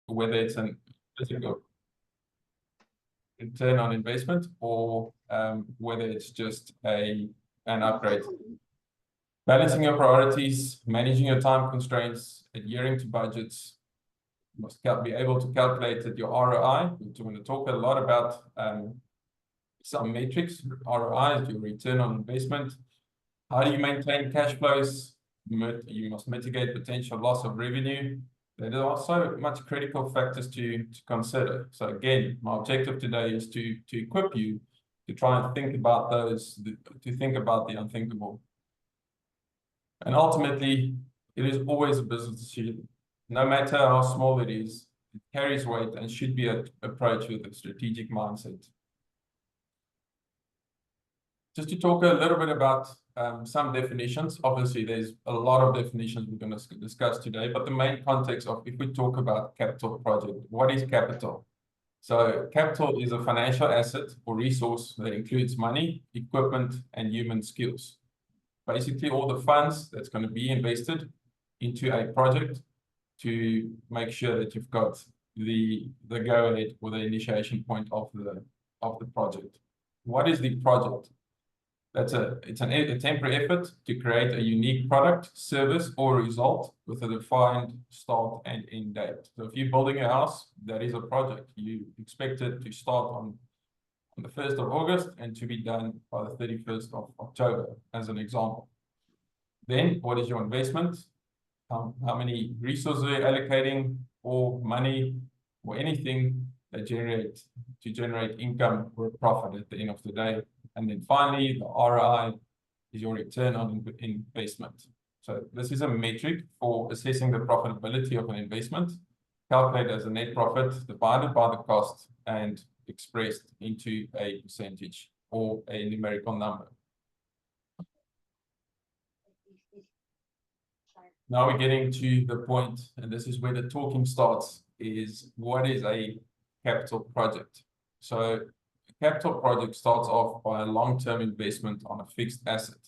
whether it's an physical return on investment or whether it's just an upgrade. Balancing your priorities, managing your time constraints, adhering to budgets. You must be able to calculate your ROI. We're going to talk a lot about some metrics. ROI is your return on investment. How do you maintain cash flows? You must mitigate potential loss of revenue. There are so much critical factors to consider. So again, my objective today is to equip you to try and think about those, to think about the unthinkable. And ultimately, it is always a business decision. No matter how small it is, it carries weight and should be approached with a strategic mindset. Just to talk a little bit about some definitions. Obviously, there's a lot of definitions we're going to discuss today, but the main context of if we talk about capital project, what is capital? So capital is a financial asset or resource that includes money, equipment, and human skills. Basically, all the funds that's going to be invested into a project to make sure that you've got the go-ahead or the initiation point of the project. What is the project? It's a temporary effort to create a unique product, service, or result with a defined start and end date. So if you're building a house, that is a project. You expect it to start on the 1st of August and to be done by the 31st of October, as an example. Then, what is your investment? How many resources are you allocating, or money, or anything that generate income or profit at the end of the day? And then finally, the ROI is your return on investment. So this is a metric for assessing the profitability of an investment, calculated as a net profit divided by the cost and expressed into a percentage or a numerical number. Now we're getting to the point, and this is where the talking starts, is what is a capital project? So a capital project starts off by a long-term investment on a fixed asset.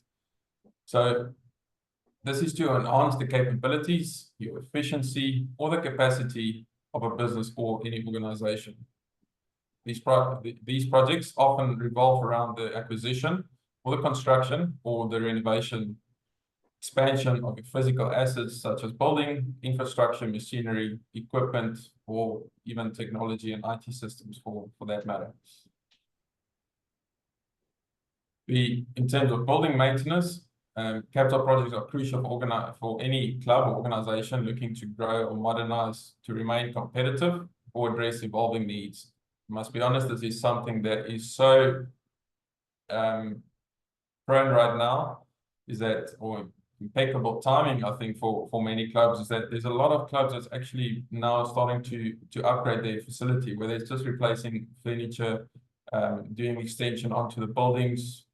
So this is to enhance the capabilities, your efficiency, or the capacity of a business or any organization. These projects often revolve around the acquisition or the construction or the renovation, expansion of physical assets such as building, infrastructure, machinery, equipment, or even technology and IT systems for that matter. In terms of building maintenance, capital projects are crucial for any club or organization looking to grow or modernize to remain competitive or address evolving needs. I must be honest, this is something that is so prone right now, or impeccable timing, I think, for many clubs, is that there's a lot of clubs that's actually now starting to upgrade their facility, whether it's just replacing furniture, doing extension onto the buildings.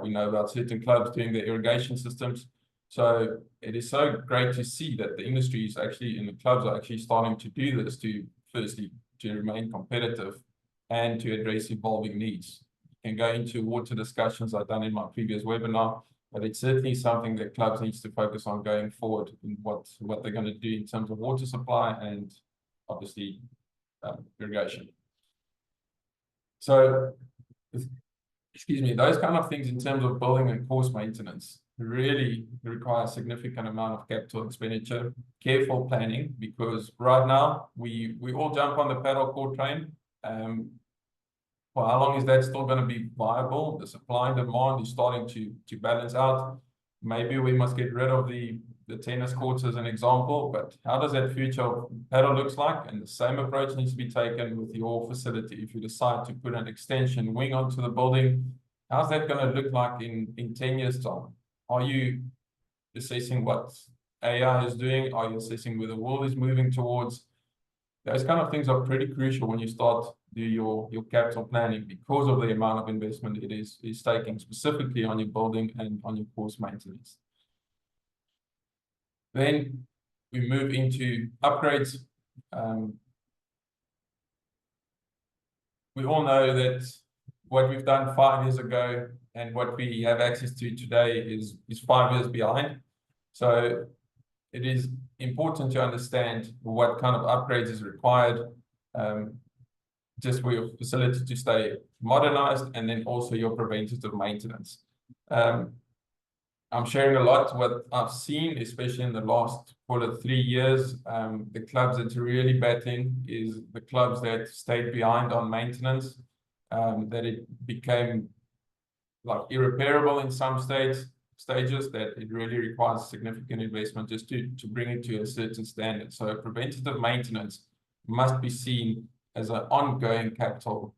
We know about certain clubs doing their irrigation systems. So it is so great to see that the industry is actually, and the clubs are actually starting to do this to, firstly, to remain competitive and to address evolving needs. You can go into water discussions I've done in my previous webinar, but it's certainly something that clubs need to focus on going forward in what they're going to do in terms of water supply and obviously irrigation. So, excuse me, those kind of things in terms of building and course maintenance really require a significant amount of capital expenditure, careful planning, because right now we all jump on the paddle core train. For how long is that still going to be viable? The supply and demand is starting to balance out. Maybe we must get rid of the tennis courts as an example, but how does that future of paddle looks like? And the same approach needs to be taken with your facility. If you decide to put an extension wing onto the building, how's that going to look like in 10 years' time? Are you assessing what AI is doing? Are you assessing where the world is moving towards? Those kind of things are pretty crucial when you start do your capital planning, because of the amount of investment it is taking specifically on your building and on your course maintenance. Then we move into upgrades. We all know that what we've done 5 years ago and what we have access to today is 5 years behind. So it is important to understand what kind of upgrades is required, just for your facility to stay modernized, and then also your preventative maintenance. I'm sharing a lot what I've seen, especially in the last, call it 3 years. The clubs that's really battling is the clubs that stayed behind on maintenance, that it became like irreparable in some stages, that it really requires significant investment just to bring it to a certain standard. So preventative maintenance must be seen as an ongoing capital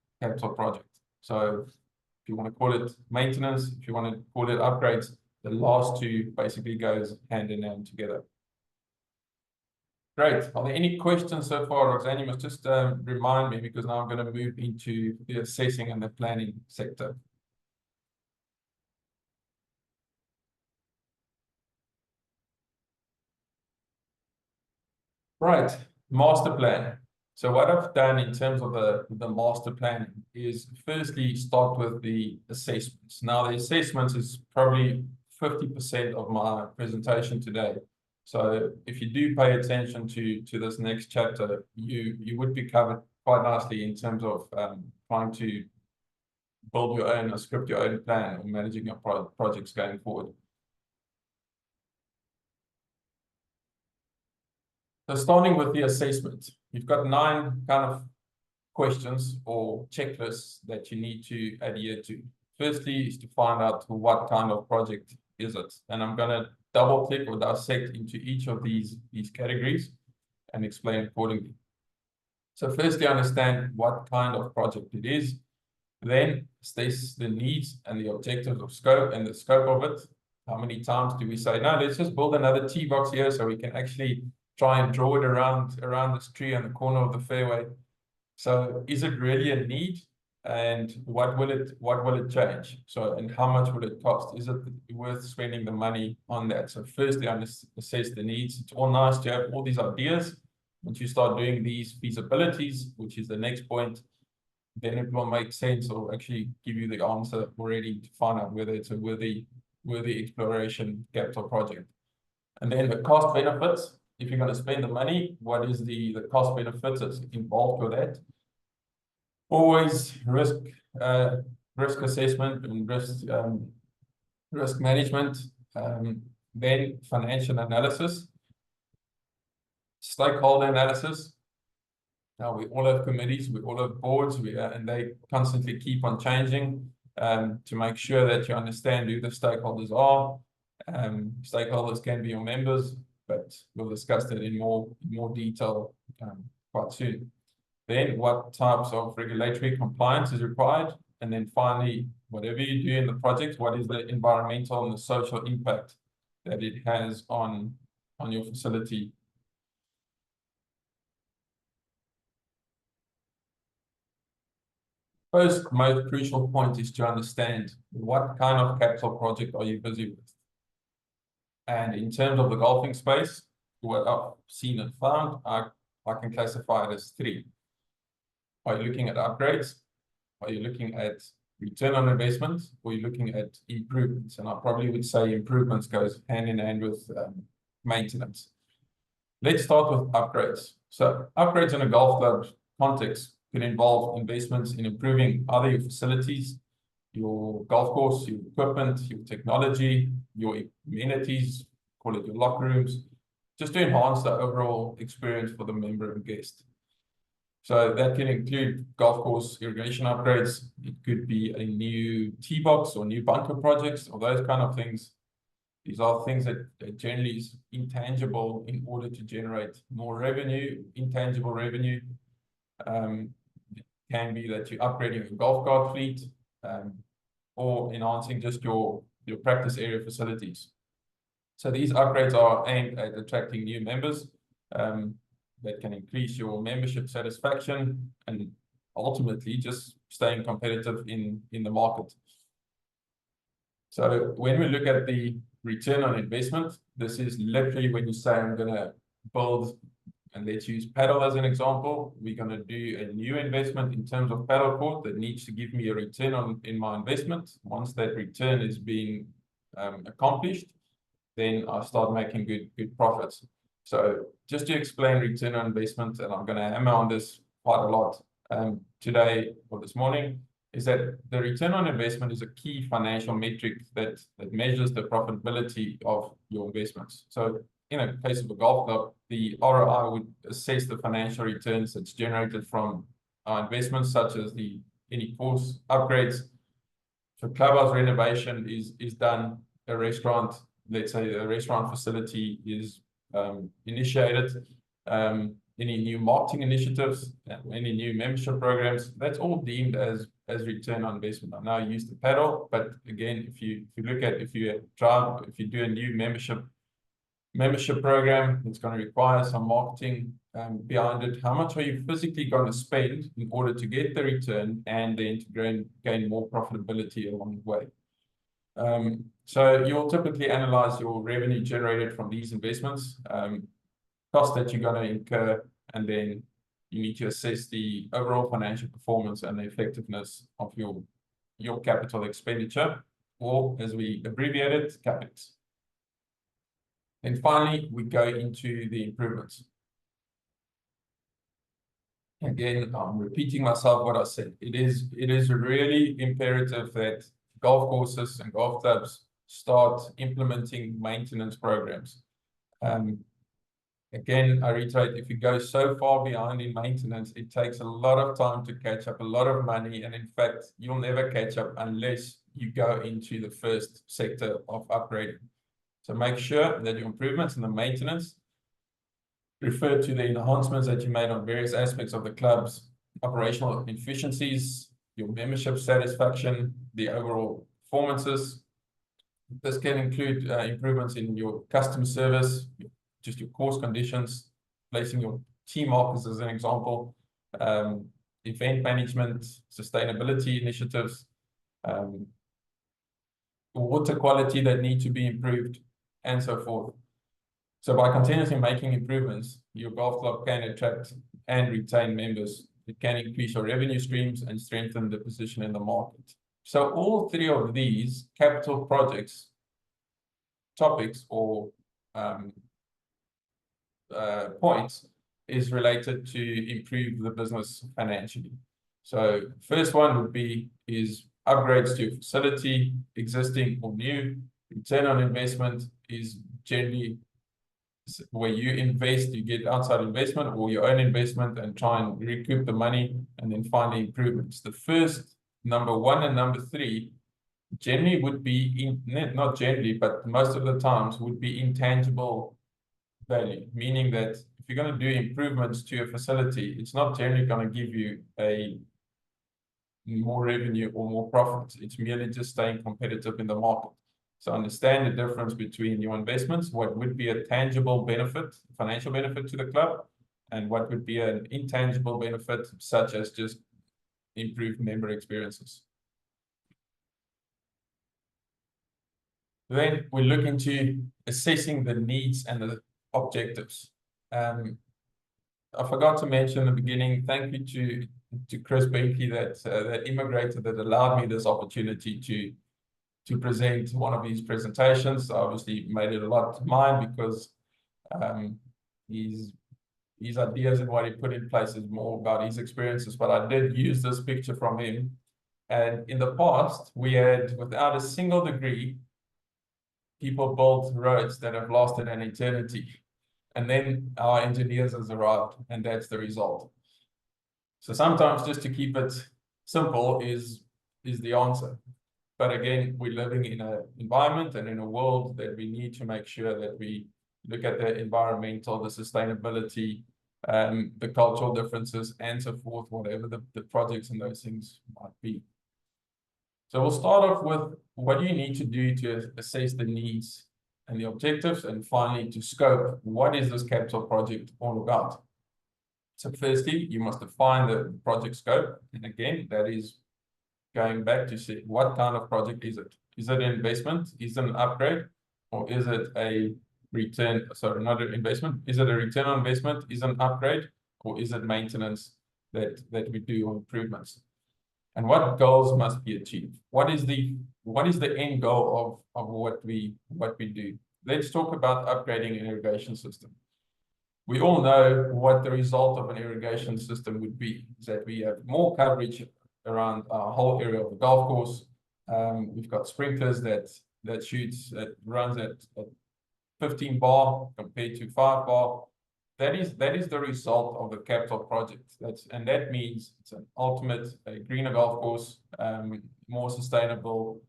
project. So if you want to call it maintenance, if you want to call it upgrades, the last two basically goes hand in hand together. Great. Are there any questions so far, Roxanne? You must just remind me, because now I'm going to move into the assessing and the planning sector. Right, master plan. So what I've done in terms of the master plan is firstly start with the assessments. Now the assessments is probably 50% of my presentation today. So if you do pay attention to this next chapter, you would be covered quite nicely in terms of trying to build your own or script your own plan or managing your projects going forward. So starting with the assessment, you've got 9 kind of questions or checklists that you need to adhere to. Firstly is to find out what kind of project is it. And I'm going to double click or dissect into each of these categories and explain accordingly. So firstly, understand what kind of project it is. Then assess the needs and the objectives of scope and the scope of it. How many times do we say, no, let's just build another tee box here so we can actually try and draw it around this tree on the corner of the fairway. So is it really a need, and what will it change? So, and how much will it cost? Is it worth spending the money on that? So firstly, assess the needs. It's all nice to have all these ideas. Once you start doing these feasibilities, which is the next point, then it will make sense, or actually give you the answer already to find out whether it's a worthy exploration capital project. And then the cost benefits. If you're going to spend the money, what is the cost benefits that's involved with that? Always risk assessment and risk management. Then financial analysis, stakeholder analysis. Now we all have committees, we all have boards, and they constantly keep on changing to make sure that you understand who the stakeholders are. Stakeholders can be your members, but we'll discuss that in more detail quite soon. Then what types of regulatory compliance is required? And then finally, whatever you do in the project, what is the environmental and the social impact that it has on your facility? First, most crucial point is to understand what kind of capital project are you busy with. And in terms of the golfing space, what I've seen and found, I can classify it as 3. Are you looking at upgrades? Are you looking at return on investment? Or are you looking at improvements? And I probably would say improvements goes hand in hand with maintenance. Let's start with upgrades. So upgrades in a golf club context can involve investments in improving either your facilities, your golf course, your equipment, your technology, your amenities, call it your locker rooms, just to enhance the overall experience for the member and guest. So that can include golf course irrigation upgrades. It could be a new tee box or new bunker projects or those kind of things. These are things that generally is intangible in order to generate more revenue, intangible revenue. It can be that you're upgrading your golf cart fleet, or enhancing just your practice area facilities. So these upgrades are aimed at attracting new members that can increase your membership satisfaction and ultimately just staying competitive in the market. So when we look at the return on investment, this is literally when you say, I'm going to build, and let's use paddle as an example. We're going to do a new investment in terms of paddle court that needs to give me a return in my investment. Once that return is being accomplished, then I start making good profits. So just to explain return on investment, and I'm going to hammer on this quite a lot today or this morning, is that the return on investment is a key financial metric that measures the profitability of your investments. So in a case of a golf club, the ROI would assess the financial returns that's generated from our investments, such as any course upgrades. So clubhouse renovation is done, a restaurant, let's say a restaurant facility is initiated, any new marketing initiatives, any new membership programs, that's all deemed as return on investment. I know I use the paddle, but again, if you do a new membership program, it's going to require some marketing behind it. How much are you physically going to spend in order to get the return and then to gain more profitability along the way? So you'll typically analyze your revenue generated from these investments, costs that you're going to incur, and then you need to assess the overall financial performance and the effectiveness of your capital expenditure, or as we abbreviate it, CapEx. Then finally, we go into the improvements. Again, I'm repeating myself what I said. It is really imperative that golf courses and golf clubs start implementing maintenance programs. Again, I reiterate, if you go so far behind in maintenance, it takes a lot of time to catch up, a lot of money, and in fact, you'll never catch up unless you go into the first sector of upgrading. So make sure that your improvements in the maintenance refer to the enhancements that you made on various aspects of the club's operational efficiencies, your membership satisfaction, the overall performances. This can include improvements in your customer service, just your course conditions, placing your tee markers as an example, event management, sustainability initiatives, water quality that need to be improved, and so forth. So by continuously making improvements, your golf club can attract and retain members. It can increase your revenue streams and strengthen the position in the market. So all three of these capital projects, topics, or points is related to improve the business financially. So first one would be upgrades to your facility, existing or new. Return on investment is generally where you invest, you get outside investment or your own investment and try and recoup the money, and then finally improvements. The first, number one and number three, generally would be, not generally, but most of the times would be intangible value, meaning that if you're going to do improvements to a facility, it's not generally going to give you more revenue or more profits. It's merely just staying competitive in the market. So understand the difference between your investments, what would be a tangible benefit, financial benefit to the club, and what would be an intangible benefit, such as just improved member experiences. Then we look into assessing the needs and the objectives. I forgot to mention in the beginning, thank you to Chris Benke that immigrated, that allowed me this opportunity to present one of these presentations. I obviously made it a lot mine because his ideas and what he put in place is more about his experiences, but I did use this picture from him. And in the past, we had, without a single degree, people built roads that have lasted an eternity. And then our engineers has arrived, and that's the result. So sometimes just to keep it simple is the answer. But again, we're living in an environment and in a world that we need to make sure that we look at the environmental, the sustainability, the cultural differences, and so forth, whatever the projects and those things might be. So we'll start off with what do you need to do to assess the needs and the objectives, and finally to scope what is this capital project all about. So firstly, you must define the project scope, and again, that is going back to see what kind of project is it? Is it an investment? Is it an upgrade? Or is it a return? Sorry, not an investment. Is it a return on investment? Is it an upgrade? Or is it maintenance that we do on improvements? And what goals must be achieved? What is the end goal of what we do? Let's talk about upgrading an irrigation system. we all know what the result of an irrigation system would be, is that we have more coverage around our whole area of the golf course. We've got sprinklers that runs at 15 bar compared to 5 bar. That is the result of the capital project. And that means it's an ultimate a greener golf course, more sustainable.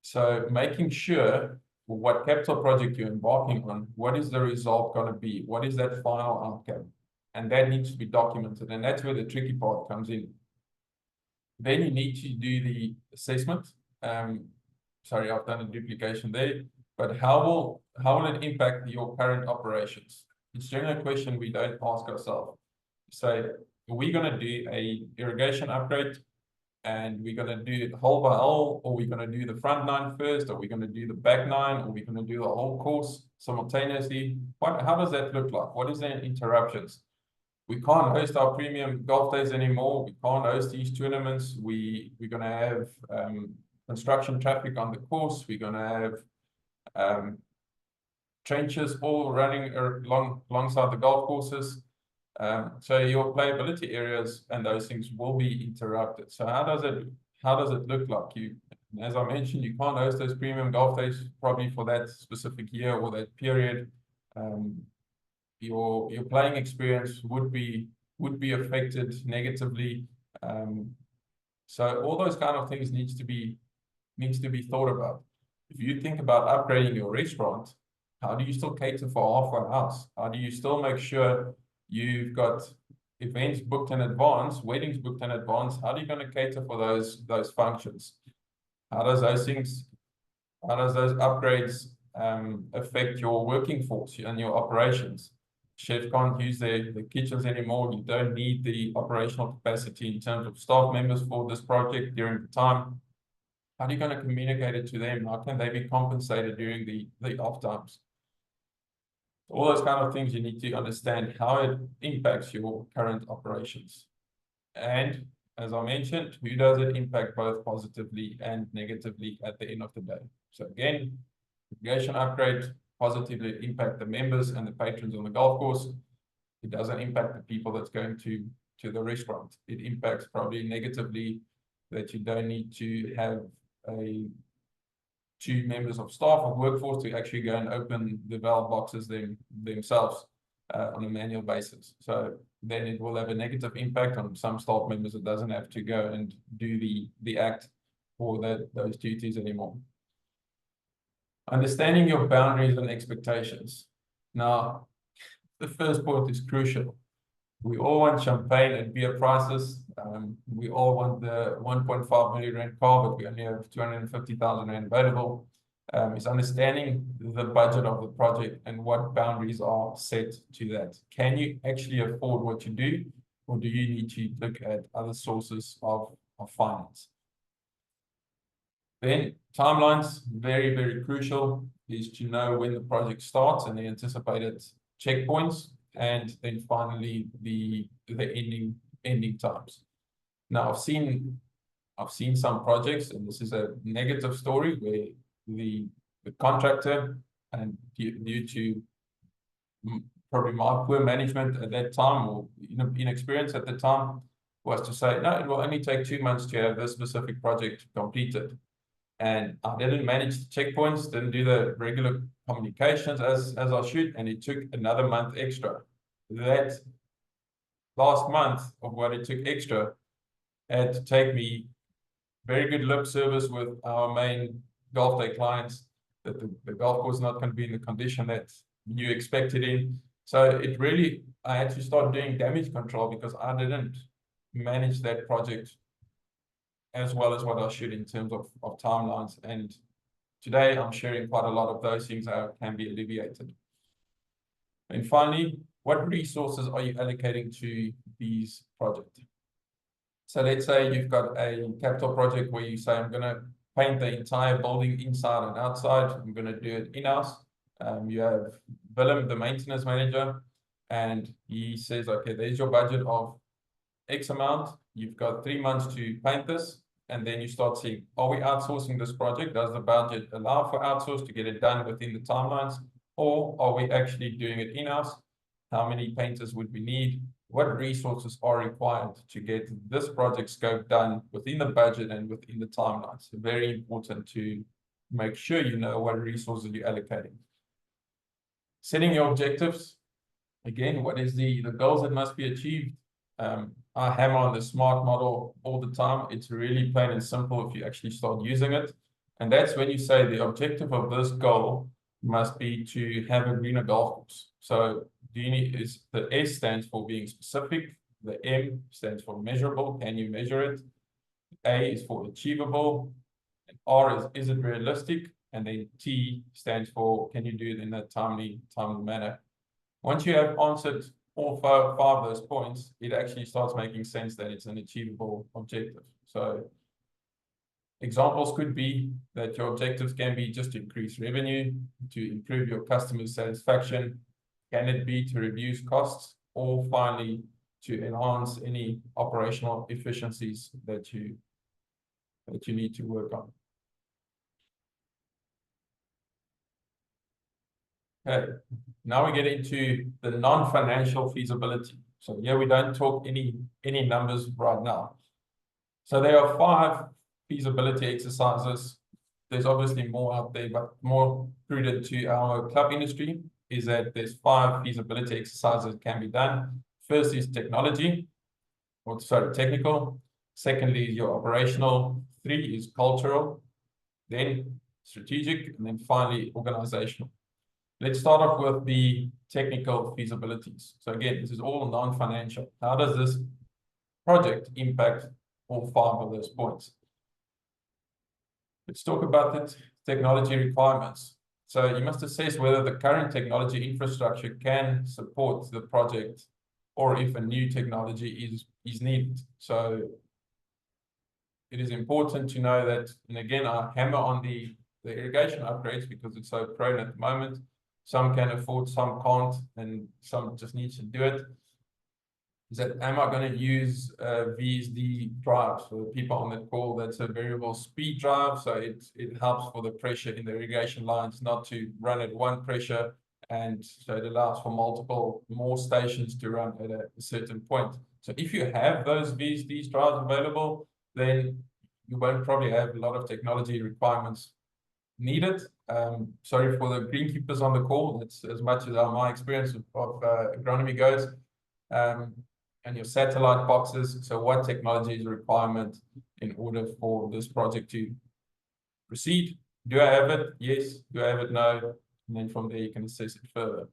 So making sure what capital project you're embarking on, what is the result going to be? What is that final outcome? And that needs to be documented. And that's where the tricky part comes in. Then you need to do the assessment. Sorry, I've done a duplication there. But how will it impact your current operations? It's generally a question we don't ask ourselves. Say, are we going to do a irrigation upgrade? And we're going to do it hole by hole, or we're going to do the front 9 first, or we're going to do the back 9, or we're going to do the whole course simultaneously. How does that look like? What is the interruptions? We can't host our premium golf days anymore. We can't host these tournaments. We're going to have construction traffic on the course. We're going to have trenches all running alongside the golf courses. So your playability areas and those things will be interrupted. So how does it look like? As I mentioned, you can't host those premium golf days probably for that specific year or that period. Your playing experience would be affected negatively. So all those kind of things needs to be thought about. If you think about upgrading your restaurant, how do you still cater for half a house? How do you still make sure you've got events booked in advance, weddings booked in advance? How are you going to cater for those functions? How does those upgrades affect your working force and your operations? Chefs can't use the kitchens anymore. You don't need the operational capacity in terms of staff members for this project during the time. How are you going to communicate it to them? How can they be compensated during the off times? All those kind of things you need to understand how it impacts your current operations. And as I mentioned, who does it impact both positively and negatively at the end of the day? So again, irrigation upgrade positively impact the members and the patrons on the golf course. It doesn't impact the people that's going to the restaurant. It impacts probably negatively that you don't need to have 2 members of staff or workforce to actually go and open the valve boxes themselves on a manual basis. So then it will have a negative impact on some staff members that doesn't have to go and do the act or those duties anymore. Understanding your boundaries and expectations. Now, the first point is crucial. We all want champagne at beer prices. We all want the 1.5 million rand car, but we only have 250,000 rand available. Is understanding the budget of the project and what boundaries are set to that. Can you actually afford what you do, or do you need to look at other sources of finance? Then timelines, very, very crucial, is to know when the project starts and the anticipated checkpoints, and then finally the ending times. Now I've seen some projects, and this is a negative story where the contractor, and due to probably my poor management at that time, or inexperience at the time, was to say, no, it will only take 2 months to have this specific project completed. And I didn't manage the checkpoints, didn't do the regular communications as I should, and it took another month extra. That last month of what it took extra had to take me very good lip service with our main golf day clients that the golf course is not going to be in the condition that you expected in. So it really, I had to start doing damage control because I didn't manage that project as well as what I should in terms of timelines. And today I'm sharing quite a lot of those things that can be alleviated. And finally, what resources are you allocating to these projects? So let's say you've got a capital project where you say, I'm going to paint the entire building inside and outside. I'm going to do it in-house. You have Willem, the maintenance manager, and he says, okay, there's your budget of X amount. You've got 3 months to paint this. And then you start seeing, are we outsourcing this project? Does the budget allow for outsource to get it done within the timelines? or are we actually doing it in-house? How many painters would we need? What resources are required to get this project scope done within the budget and within the timelines? So very important to make sure you know what resources you're allocating. Setting your objectives. Again, what is the goals that must be achieved? I hammer on the SMART model all the time. It's really plain and simple if you actually start using it. And that's when you say the objective of this goal must be to have a greener golf course. So the S stands for being specific. The M stands for measurable. Can you measure it? A is for achievable. And R is it realistic? And then T stands for can you do it in a timely manner? Once you have answered all five of those points, it actually starts making sense that it's an achievable objective. So examples could be that your objectives can be just to increase revenue, to improve your customer satisfaction. Can it be to reduce costs, or finally to enhance any operational efficiencies that you need to work on? Okay, now we get into the non-financial feasibility. So here we don't talk any numbers right now. So there are 5 feasibility exercises. There's obviously more out there, but more prudent to our club industry is that there's 5 feasibility exercises that can be done. First is technology, or sorry, technical. Secondly is your operational. 3 is cultural, then strategic, and then finally organizational. Let's start off with the technical feasibilities. So again, this is all non-financial. How does this project impact all 5 of those points? Let's talk about the technology requirements. So you must assess whether the current technology infrastructure can support the project or if a new technology is needed. So it is important to know that, and again, I hammer on the irrigation upgrades because it's so prone at the moment. Some can afford, some can't, and some just need to do it. Is that, am I going to use VSD drives? For the people on the call, that's a variable speed drive, so it helps for the pressure in the irrigation lines not to run at one pressure, and so it allows for more stations to run at a certain point. So if you have those VSD drives available, then you won't probably have a lot of technology requirements needed. Sorry for the greenkeepers on the call. That's as much as my experience of agronomy goes. And your satellite boxes. So what technology is a requirement in order for this project to proceed? Do I have it? Yes. Do I have it? No. And then from there, you can assess it further.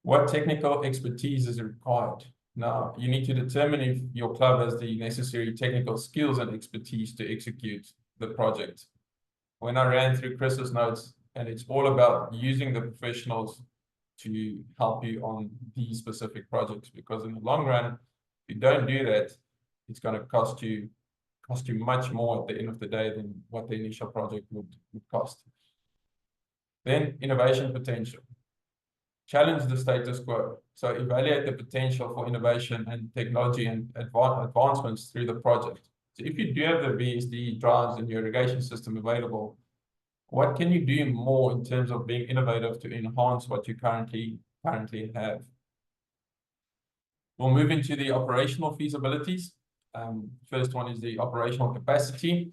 What technical expertise is required? Now, you need to determine if your club has the necessary technical skills and expertise to execute the project. When I ran through Chris's notes, and it's all about using the professionals to help you on these specific projects, because in the long run, if you don't do that, it's going to cost you much more at the end of the day than what the initial project would cost. Then innovation potential. Challenge the status quo. So evaluate the potential for innovation and technology and advancements through the project. So if you do have the VSD drives in your irrigation system available, what can you do more in terms of being innovative to enhance what you currently have? We'll move into the operational feasibilities. First one is the operational capacity.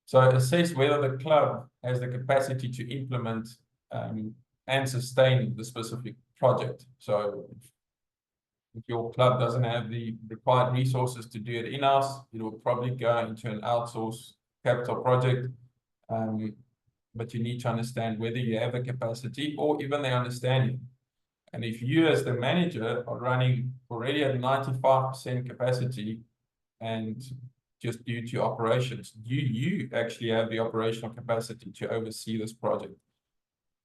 So assess whether the club has the capacity to implement and sustain the specific project. So if your club doesn't have the required resources to do it in-house, it will probably go into an outsourced capital project. But you need to understand whether you have the capacity or even the understanding. And if you as the manager are running already at 95% capacity and just due to operations, you actually have the operational capacity to oversee this project.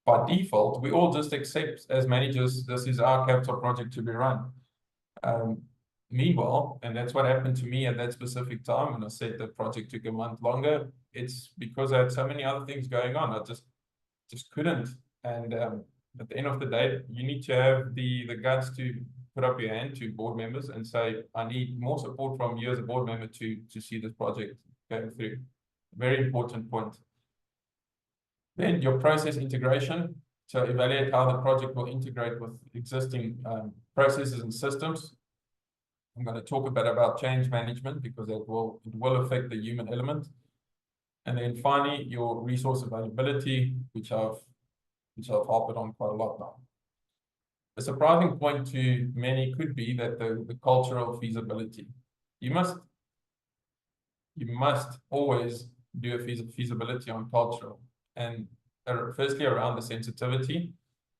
By default, we all just accept as managers, this is our capital project to be run. Meanwhile, and that's what happened to me at that specific time, and I said the project took a month longer, it's because I had so many other things going on. I just couldn't. And at the end of the day, you need to have the guts to put up your hand to board members and say, I need more support from you as a board member to see this project going through. Very important point. Then your process integration. So evaluate how the project will integrate with existing processes and systems. I'm going to talk a bit about change management because it will affect the human element. And then finally, your resource availability, which I've harped on quite a lot now. A surprising point to many could be that the cultural feasibility. You must always do a feasibility on cultural, and firstly around the sensitivity.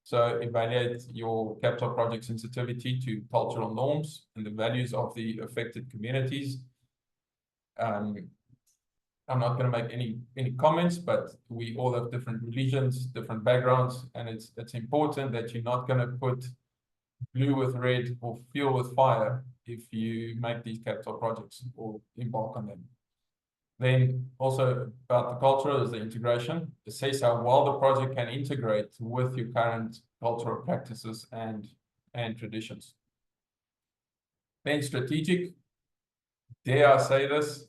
So evaluate your capital project sensitivity to cultural norms and the values of the affected communities. I'm not going to make any comments, but we all have different religions, different backgrounds, and it's important that you're not going to put blue with red or fuel with fire if you make these capital projects or embark on them. Then also about the culture is the integration. Assess how well the project can integrate with your current cultural practices and traditions. Then strategic. Dare I say this?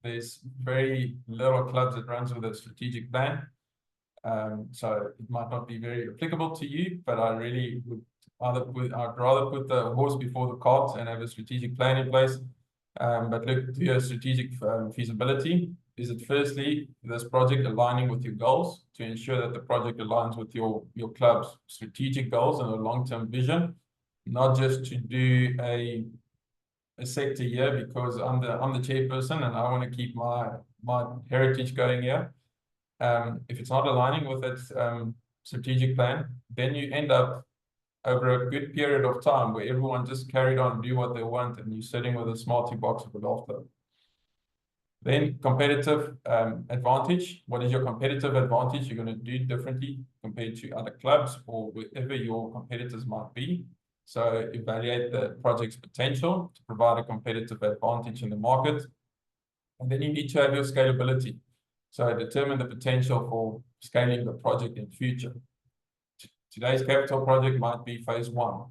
There's very little clubs that runs with a strategic plan. So it might not be very applicable to you, but I really would I'd rather put the horse before the cart and have a strategic plan in place. But look to your strategic feasibility. Is it firstly this project aligning with your goals to ensure that the project aligns with your club's strategic goals and a long-term vision, not just to do a sector here because I'm the chairperson and I want to keep my heritage going here. If it's not aligning with that strategic plan, then you end up over a good period of time where everyone just carried on do what they want and you're sitting with a smarty box of a golf club. Then competitive advantage. What is your competitive advantage you're going to do differently compared to other clubs or wherever your competitors might be? So evaluate the project's potential to provide a competitive advantage in the market. And then you need to have your scalability. So determine the potential for scaling the project in future. Today's capital project might be phase 1.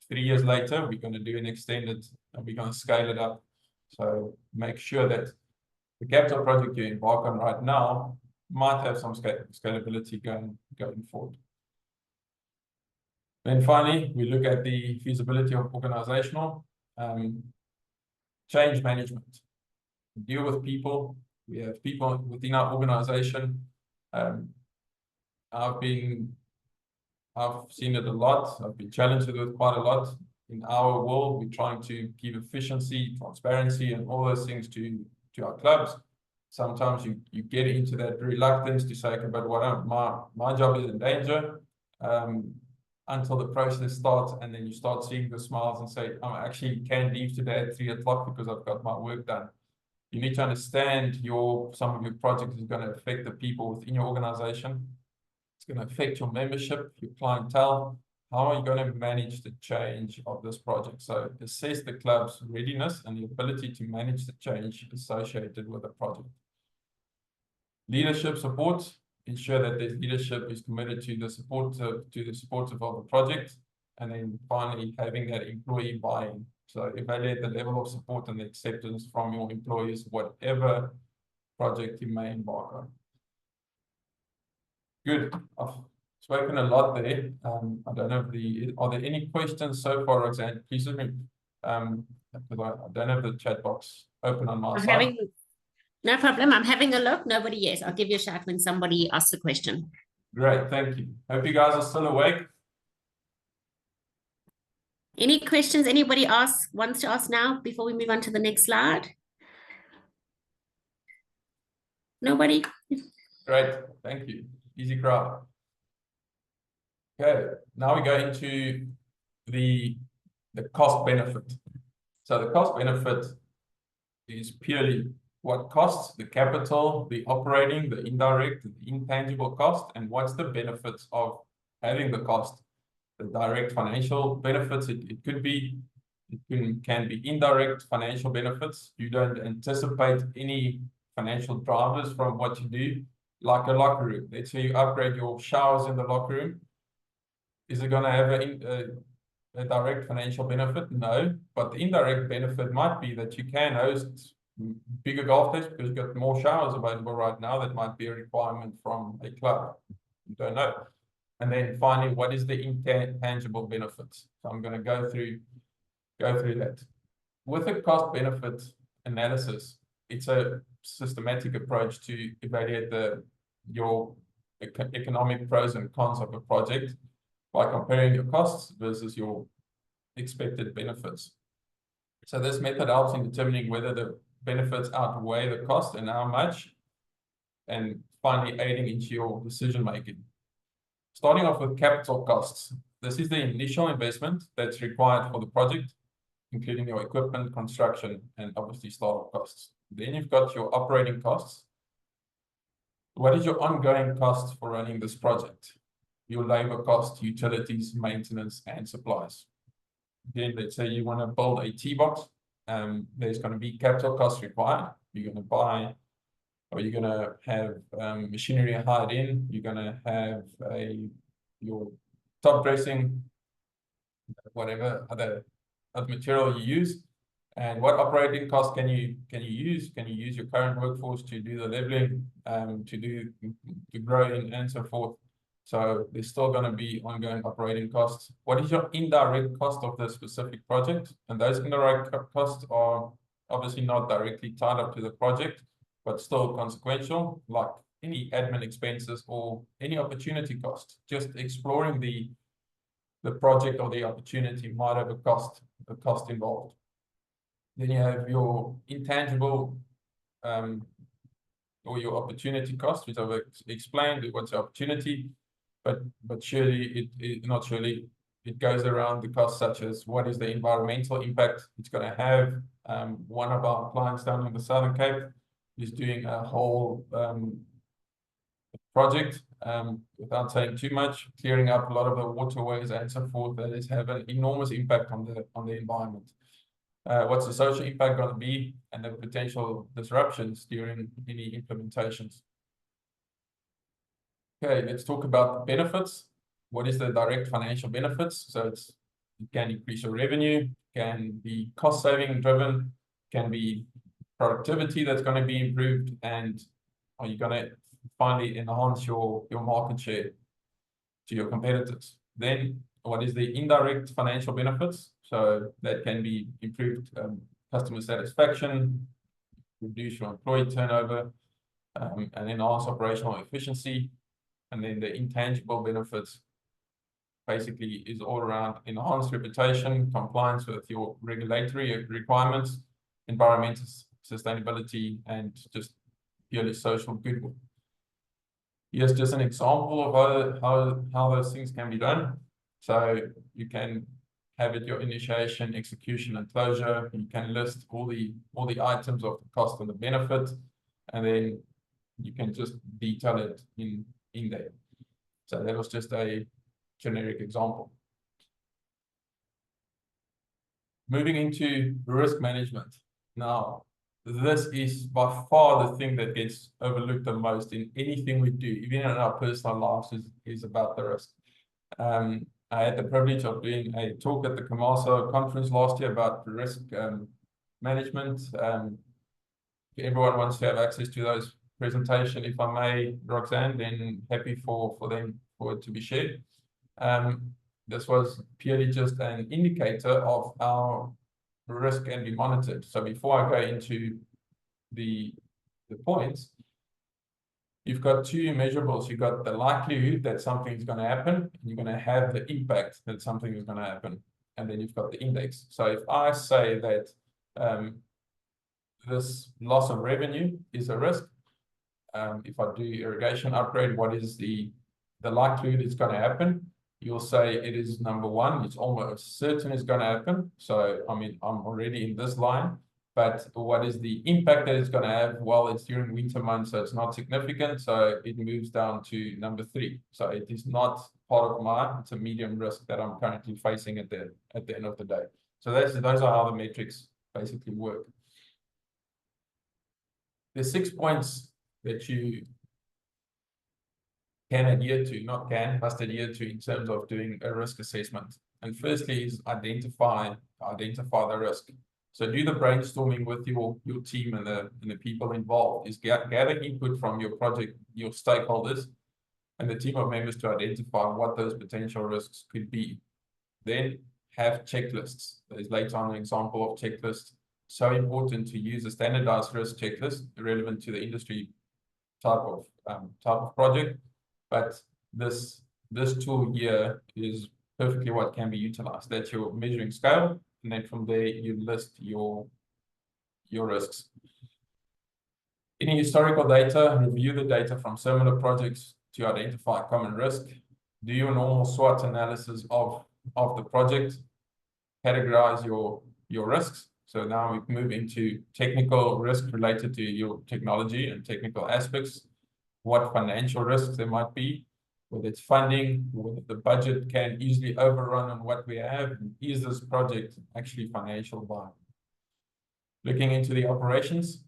3 years later, we're going to do an extended and we're going to scale it up. So make sure that the capital project you embark on right now might have some scalability going forward. Then finally, we look at the feasibility of organizational change management. Deal with people. We have people within our organization. I've seen it a lot. I've been challenged with it quite a lot. In our world, we're trying to give efficiency, transparency, and all those things to our clubs. Sometimes you get into that reluctance to say, okay, but what my job is in danger. Until the process starts, and then you start seeing the smiles and say, I actually can leave today at 3 o'clock because I've got my work done. You need to understand some of your projects is going to affect the people within your organization. It's going to affect your membership, your clientele. How are you going to manage the change of this project? So assess the club's readiness and the ability to manage the change associated with the project. Leadership support. Ensure that the leadership is committed to the supportive of the project, and then finally having that employee buy-in. So evaluate the level of support and the acceptance from your employees, whatever project you may embark on. Good. I've spoken a lot there. I don't know are there any questions so far, Roxanne? Please let me because I don't have the chat box open on my side. No problem. I'm having a look. Nobody yet. I'll give you a shout when somebody asks a question. Great. Thank you. Hope you guys are still awake. Any questions anybody wants to ask now before we move on to the next slide? Nobody? Great. Thank you. Easy crowd. Okay. Now we go into the cost benefit. So the cost benefit is purely what costs, the capital, the operating, the indirect, the intangible cost, and what's the benefits of having the cost. The direct financial benefits, it can be indirect financial benefits. You don't anticipate any financial drivers from what you do, like a locker room. Let's say you upgrade your showers in the locker room. Is it going to have a direct financial benefit? No, but the indirect benefit might be that you can host bigger golf days because you've got more showers available right now. That might be a requirement from a club. You don't know. And then finally, what is the intangible benefits? So I'm going to go through that. With a cost benefit analysis, it's a systematic approach to evaluate your economic pros and cons of a project by comparing your costs versus your expected benefits. So this method helps in determining whether the benefits outweigh the cost and how much, and finally aiding into your decision making. Starting off with capital costs. This is the initial investment that's required for the project, including your equipment, construction, and obviously startup costs. Then you've got your operating costs. What is your ongoing cost for running this project? Your labor cost, utilities, maintenance, and supplies. Then let's say you want to build a T-box. There's going to be capital costs required. You're going to buy, or you're going to have machinery hired in. You're going to have your top dressing, whatever other material you use. And what operating costs can you use? Can you use your current workforce to do the leveling, to do the growing, and so forth? So there's still going to be ongoing operating costs. What is your indirect cost of the specific project? And those indirect costs are obviously not directly tied up to the project, but still consequential, like any admin expenses or any opportunity cost. Just exploring the project or the opportunity might have a cost involved. Then you have your intangible or your opportunity cost, which I've explained. What's the opportunity? But surely not surely it goes around the costs such as what is the environmental impact it's going to have. One of our clients down in the Southern Cape is doing a whole project, without saying too much, clearing up a lot of the waterways and so forth. That is have an enormous impact on the environment. What's the social impact going to be, and the potential disruptions during any implementations? Okay, let's talk about the benefits. What is the direct financial benefits? So it can increase your revenue, can be cost saving driven, can be productivity that's going to be improved, and are you going to finally enhance your market share to your competitors? Then what is the indirect financial benefits? So that can be improved customer satisfaction, reduce your employee turnover, and enhance operational efficiency. And then the intangible benefits basically is all around enhanced reputation, compliance with your regulatory requirements, environmental sustainability, and just purely social goodwill. Here's just an example of how those things can be done. So you can have it your initiation, execution, and closure. You can list all the items of the cost and the benefit, and then you can just detail it in there. So that was just a generic example. Moving into risk management. Now, this is by far the thing that gets overlooked the most in anything we do, even in our personal lives, is about the risk. I had the privilege of doing a talk at the CMASA conference last year about risk management. If everyone wants to have access to those presentation, if I may, Roxanne, then happy for it to be shared. This was purely just an indicator of how risk can be monitored. So before I go into the points, you've got two measurables. You've got the likelihood that something is going to happen, and you're going to have the impact that something is going to happen. And then you've got the index. So if I say that this loss of revenue is a risk, if I do irrigation upgrade, what is the likelihood it's going to happen? You'll say it is number one, it's almost certain it's going to happen. So, I mean, I'm already in this line, but what is the impact that it's going to have? Well, it's during winter months, so it's not significant. So it moves down to number 3. So it is not part of mine. It's a medium risk that I'm currently facing at the end of the day. So those are how the metrics basically work. There's 6 points that you can adhere to, must adhere to in terms of doing a risk assessment. And firstly is identify the risk. So do the brainstorming with your team and the people involved. Is gather input from your project, your stakeholders, and the team of members to identify what those potential risks could be. Then have checklists. There's later on an example of checklist. So important to use a standardized risk checklist relevant to the industry type of project. But this tool here is perfectly what can be utilized. That's your measuring scale, and then from there you list your risks. Any historical data, review the data from similar projects to identify common risk. Do your normal SWOT analysis of the project. Categorize your risks. So now we move into technical risk related to your technology and technical aspects. What financial risks there might be, whether it's funding, whether the budget can easily overrun on what we have. Is this project actually financial viable? Looking into the operations,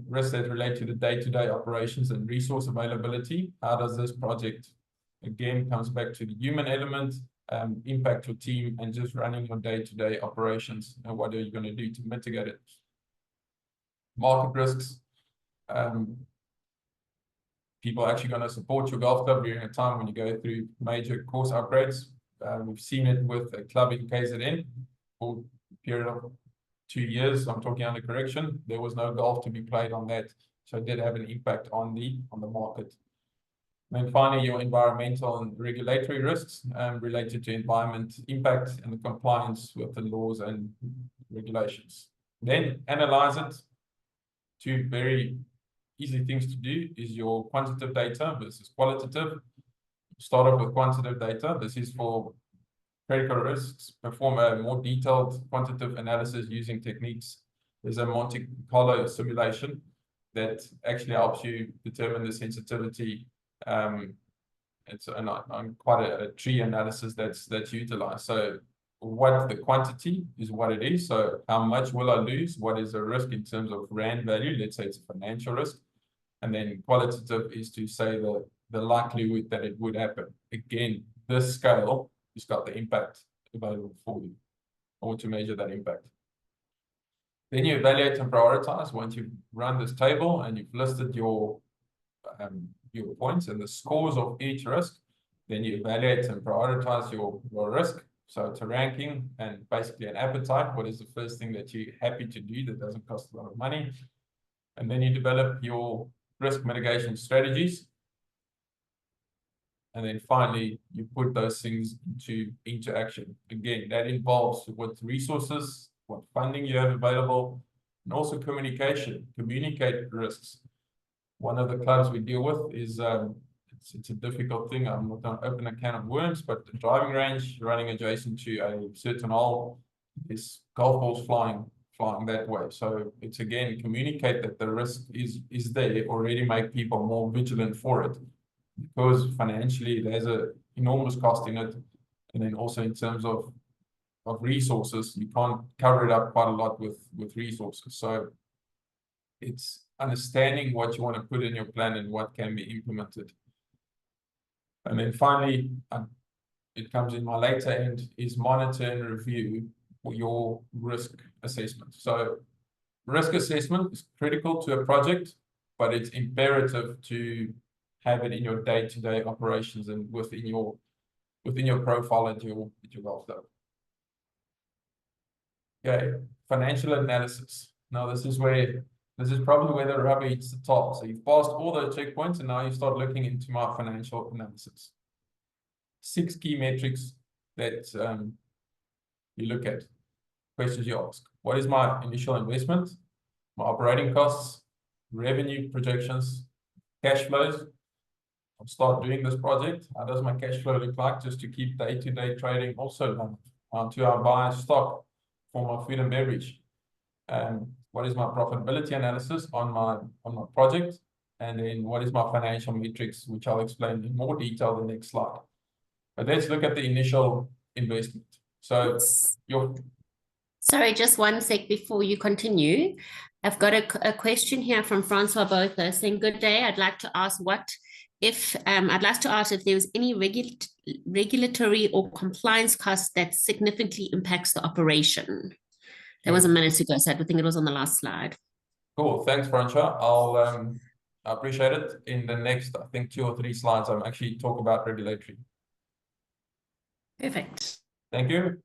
risks that relate to the day-to-day operations and resource availability. How does this project, again, comes back to the human element, impact your team and just running your day-to-day operations, and what are you going to do to mitigate it? Market risks. People are actually going to support your golf club during a time when you go through major course upgrades. We've seen it with a club in KZN for a period of 2 years. I'm talking under correction. There was no golf to be played on that, so it did have an impact on the market. And then finally, your environmental and regulatory risks related to environment impact and the compliance with the laws and regulations. Then analyze it. 2 very easy things to do is your quantitative data versus qualitative. Start off with quantitative data. This is for critical risks. Perform a more detailed quantitative analysis using techniques. There's a Monte Carlo simulation that actually helps you determine the sensitivity. It's on quite a tree analysis that's utilized. So what the quantity is what it is. So how much will I lose? What is the risk in terms of rand value? Let's say it's a financial risk. And then qualitative is to say the likelihood that it would happen. Again, this scale has got the impact available for you, or to measure that impact. Then you evaluate and prioritize. Once you've run this table and you've listed your points and the scores of each risk, then you evaluate and prioritize your risk. So it's a ranking and basically an appetite. What is the first thing that you're happy to do that doesn't cost a lot of money? And then you develop your risk mitigation strategies. And then finally, you put those things into action. Again, that involves what resources, what funding you have available, and also communication. Communicate risks. One of the clubs we deal with is, it's a difficult thing. I'm not going to open a can of worms, but the driving range running adjacent to a certain hole is golf balls flying that way. So it's, again, communicate that the risk is there, already make people more vigilant for it, because financially there's an enormous cost in it. And then also in terms of resources, you can't cover it up quite a lot with resources. So it's understanding what you want to put in your plan and what can be implemented. And then finally, it comes in my later end, is monitor and review your risk assessment. So risk assessment is critical to a project, but it's imperative to have it in your day-to-day operations and within your profile at your golf club. Okay, financial analysis. Now this is probably where the rubber hits the top. So you've passed all the checkpoints, and now you start looking into my financial analysis. 6 key metrics that you look at. Questions you ask. What is my initial investment? My operating costs, revenue projections, cash flows. I'll start doing this project. How does my cash flow look like, just to keep day-to-day trading also to our buy stock for my food and beverage? What is my profitability analysis on my project? And then what is my financial metrics, which I'll explain in more detail in the next slide. But let's look at the initial investment. So Sorry, just one sec before you continue. I've got a question here from Francois Botha saying, good day. I'd like to ask if there was any regulatory or compliance cost that significantly impacts the operation. That was a minute ago, so I think it was on the last slide. Cool, thanks, Francois. I'll I appreciate it. In the next, I think 2 or 3 slides, I'm actually talk about regulatory. Perfect. Thank you.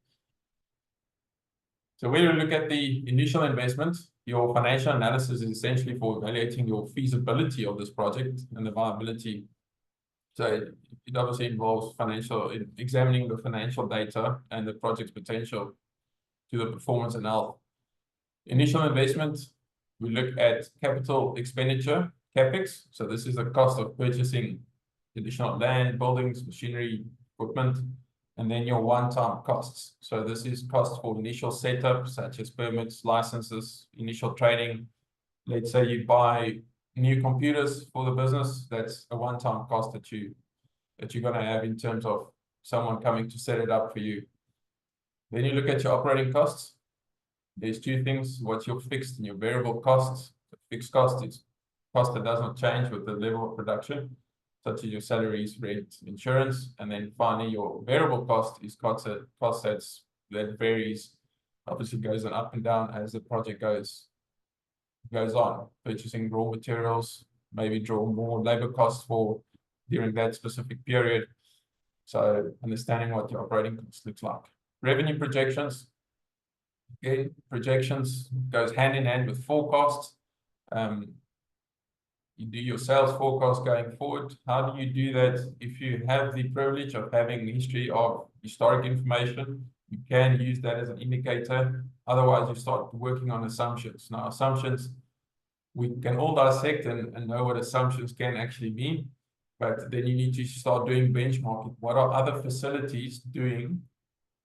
So when you look at the initial investment, your financial analysis is essentially for evaluating your feasibility of this project and the viability. So it obviously involves examining the financial data and the project's potential to the performance and health. Initial investment, we look at capital expenditure, CapEx. So this is the cost of purchasing additional land, buildings, machinery, equipment, and then your one-time costs. So this is costs for initial setup, such as permits, licenses, initial training. Let's say you buy new computers for the business. That's a one-time cost that you're going to have in terms of someone coming to set it up for you. Then you look at your operating costs. There's 2 things. What's your fixed and your variable costs? The fixed cost is cost that does not change with the level of production, such as your salaries, rent, insurance. And then finally, your variable cost is cost that varies, obviously goes on up and down as the project goes on. Purchasing raw materials, maybe draw more labor costs for during that specific period. So understanding what your operating cost looks like. Revenue projections. Again, projections goes hand in hand with forecasts. You do your sales forecast going forward. How do you do that? If you have the privilege of having a history of historic information, you can use that as an indicator. Otherwise, you start working on assumptions. Now, assumptions, we can all dissect and know what assumptions can actually mean, but then you need to start doing benchmarking. What are other facilities doing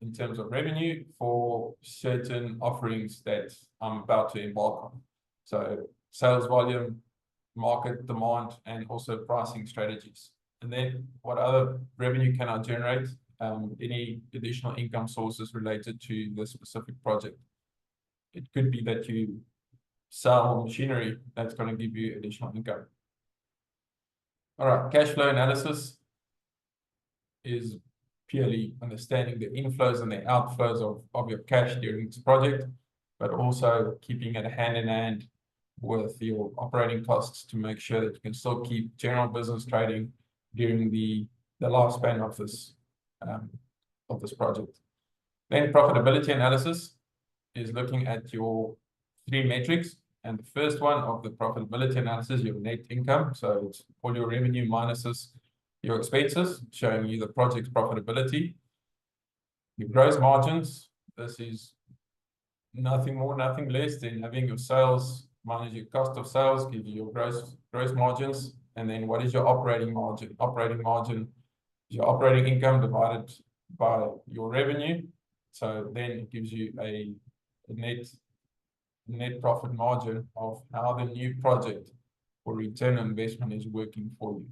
in terms of revenue for certain offerings that I'm about to embark on? So sales volume, market demand, and also pricing strategies. And then what other revenue can I generate? Any additional income sources related to the specific project. It could be that you sell machinery that's going to give you additional income. All right, cash flow analysis is purely understanding the inflows and the outflows of your cash during this project, but also keeping it hand in hand with your operating costs to make sure that you can still keep general business trading during the lifespan of this project. Then profitability analysis is looking at your 3 metrics. And the first one of the profitability analysis, your net income. So it's all your revenue minuses your expenses, showing you the project's profitability. Your gross margins, this is nothing more, nothing less than having your sales minus your cost of sales, give you your gross margins. And then what is your operating margin? Operating margin is your operating income divided by your revenue. So then it gives you a net profit margin of how the new project or return on investment is working for you.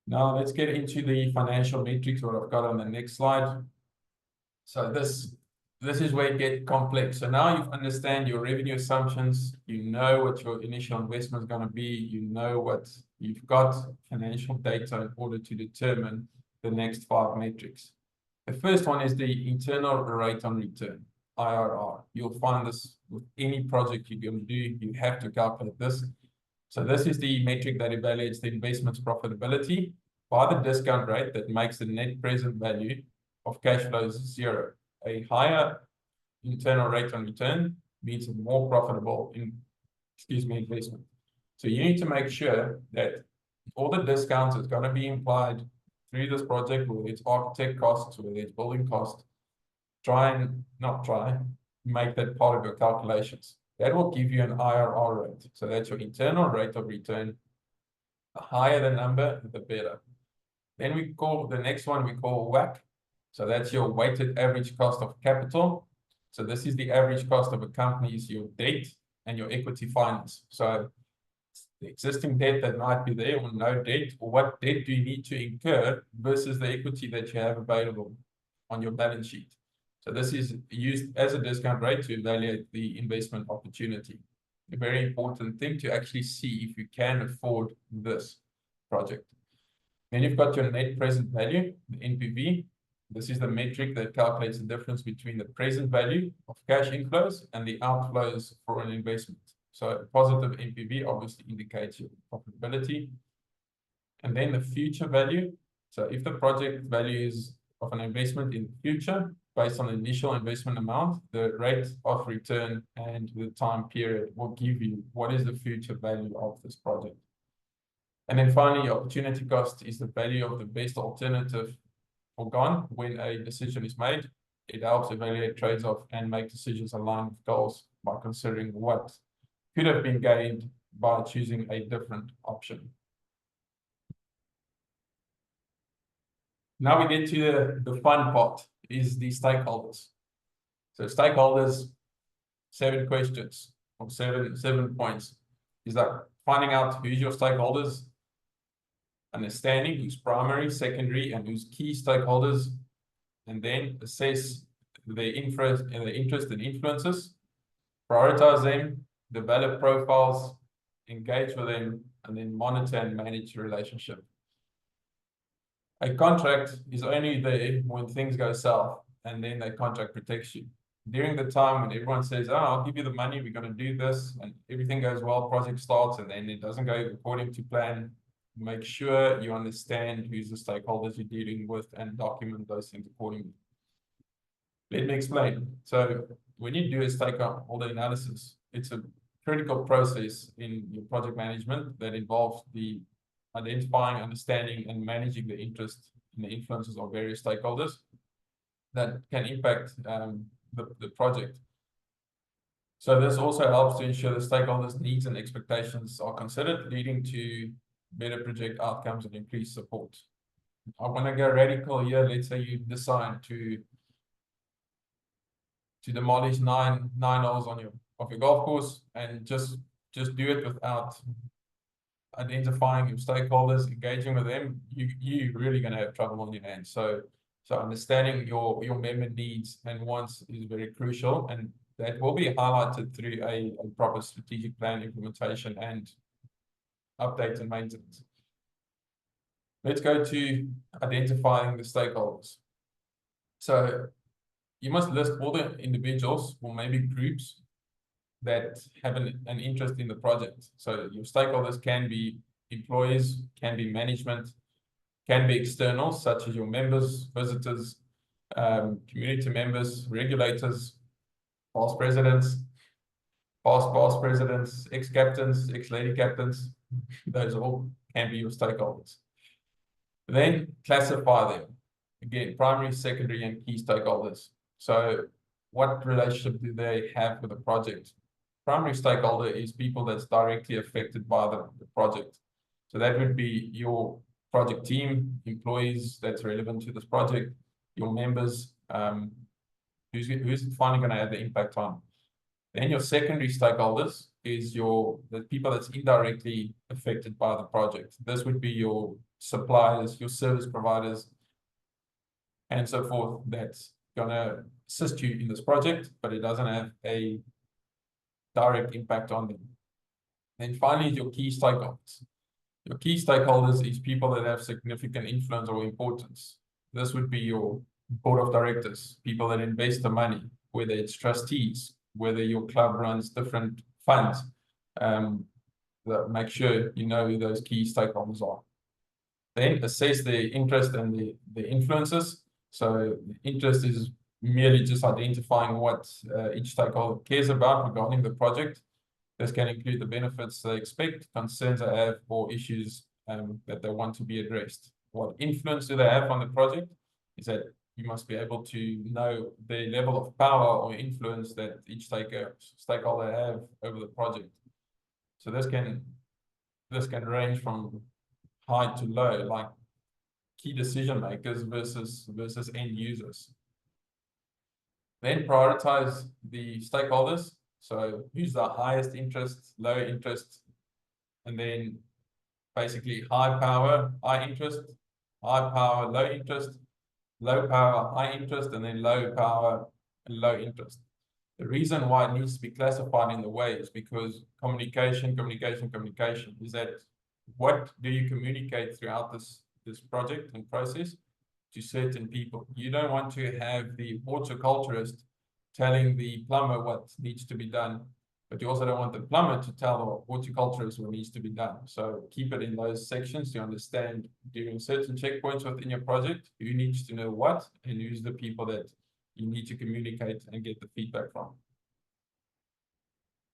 Now let's get into the financial metrics, what I've got on the next slide. So this is where it gets complex. So now you understand your revenue assumptions, you know what your initial investment is going to be, you know what you've got financial data in order to determine the next 5 metrics. The first one is the internal rate on return, IRR. You'll find this with any project you're going to do, you have to calculate this. So this is the metric that evaluates the investment's profitability by the discount rate that makes the net present value of cash flows 0. A higher internal rate on return means a more profitable investment. So you need to make sure that all the discounts that's going to be implied through this project, whether it's architect costs, whether it's building costs, make that part of your calculations. That will give you an IRR rate. So that's your internal rate of return. The higher the number, the better. Then we call the next one, we call WACC. So that's your weighted average cost of capital. So this is the average cost of a company's your debt and your equity finance. So the existing debt that might be there or no debt, or what debt do you need to incur versus the equity that you have available on your balance sheet. So this is used as a discount rate to evaluate the investment opportunity. A very important thing to actually see if you can afford this project. Then you've got your net present value, the NPV. This is the metric that calculates the difference between the present value of cash inflows and the outflows for an investment. So positive NPV obviously indicates your profitability. And then the future value. So if the project value is of an investment in the future, based on the initial investment amount, the rate of return and the time period will give you what is the future value of this project. And then finally, opportunity cost is the value of the best alternative forgone when a decision is made. It helps evaluate trades-off and make decisions aligned with goals by considering what could have been gained by choosing a different option. Now we get to the fun part, is the stakeholders. So stakeholders, 7 questions or seven points. Is that finding out who's your stakeholders, understanding who's primary, secondary, and who's key stakeholders, and then assess their interest and influences, prioritize them, develop profiles, engage with them, and then monitor and manage the relationship. A contract is only there when things go south, and then that contract protects you. During the time when everyone says, oh, I'll give you the money, we're going to do this, and everything goes well, project starts, and then it doesn't go according to plan, make sure you understand who's the stakeholders you're dealing with and document those things accordingly. Let me explain. So when you do a stakeholder analysis, it's a critical process in your project management that involves the identifying, understanding, and managing the interest and the influences of various stakeholders that can impact the project. So this also helps to ensure the stakeholders' needs and expectations are considered, leading to better project outcomes and increased support. I want to go radical here. Let's say you decide to demolish nine holes on your golf course, and just do it without identifying your stakeholders, engaging with them. You're really going to have trouble on your hands. So understanding your member needs and wants is very crucial, and that will be highlighted through a proper strategic plan implementation and updates and maintenance. Let's go to identifying the stakeholders. So you must list all the individuals or maybe groups that have an interest in the project. So your stakeholders can be employees, can be management, can be externals, such as your members, visitors, community members, regulators, past presidents, past presidents, ex-captains, ex-lady captains. Those all can be your stakeholders. Then classify them. Again, primary, secondary, and key stakeholders. So what relationship do they have with the project? Primary stakeholder is people that's directly affected by the project. So that would be your project team, employees that's relevant to this project, your members, who's finally going to have the impact on. Then your secondary stakeholders is the people that's indirectly affected by the project. This would be your suppliers, your service providers, and so forth, that's going to assist you in this project, but it doesn't have a direct impact on them. And finally, your key stakeholders. Your key stakeholders is people that have significant influence or importance. This would be your board of directors, people that invest the money, whether it's trustees, whether your club runs different funds. Make sure you know who those key stakeholders are. Then assess the interest and the influences. So interest is merely just identifying what each stakeholder cares about regarding the project. This can include the benefits they expect, concerns they have, or issues that they want to be addressed. What influence do they have on the project? Is that you must be able to know the level of power or influence that each stakeholder have over the project. So this can range from high to low, like key decision makers versus end users. Then prioritize the stakeholders. So who's the highest interest, low interest, and then basically high power, high interest, high power, low interest, low power, high interest, and then low power, and low interest. The reason why it needs to be classified in the way is because communication is that what do you communicate throughout this project and process to certain people. You don't want to have the horticulturist telling the plumber what needs to be done, but you also don't want the plumber to tell the horticulturist what needs to be done. So keep it in those sections to understand during certain checkpoints within your project, who needs to know what, and who's the people that you need to communicate and get the feedback from.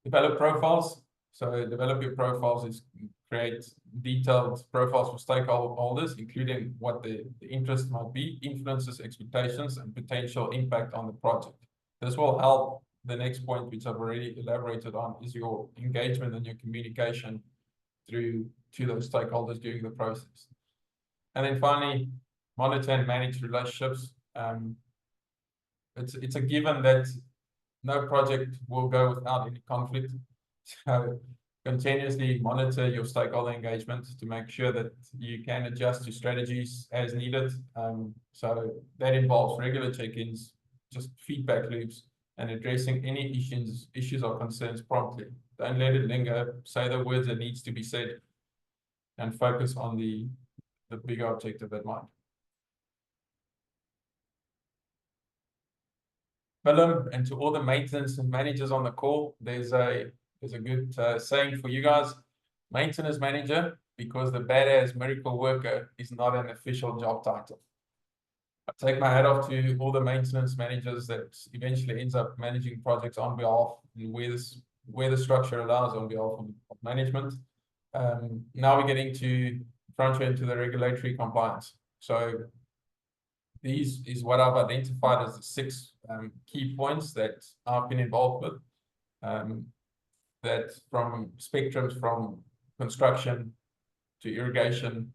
Develop profiles. So develop your profiles is create detailed profiles for stakeholders, including what the interest might be, influences, expectations, and potential impact on the project. This will help. The next point, which I've already elaborated on, is your engagement and your communication to those stakeholders during the process. And then finally, monitor and manage relationships. It's a given that no project will go without any conflict. So continuously monitor your stakeholder engagement to make sure that you can adjust your strategies as needed. So that involves regular check-ins, just feedback loops, and addressing any issues or concerns promptly. Don't let it linger. Say the words that needs to be said, and focus on the bigger objective at mind. Willem, and to all the maintenance and managers on the call, there's a good saying for you guys. Maintenance manager, because the badass miracle worker is not an official job title. I take my hat off to all the maintenance managers that eventually ends up managing projects on behalf, and where the structure allows, on behalf of management. Now we're getting to frontier into the regulatory compliance. So these is what I've identified as the 6 key points that I've been involved with. That from spectrums from construction to irrigation,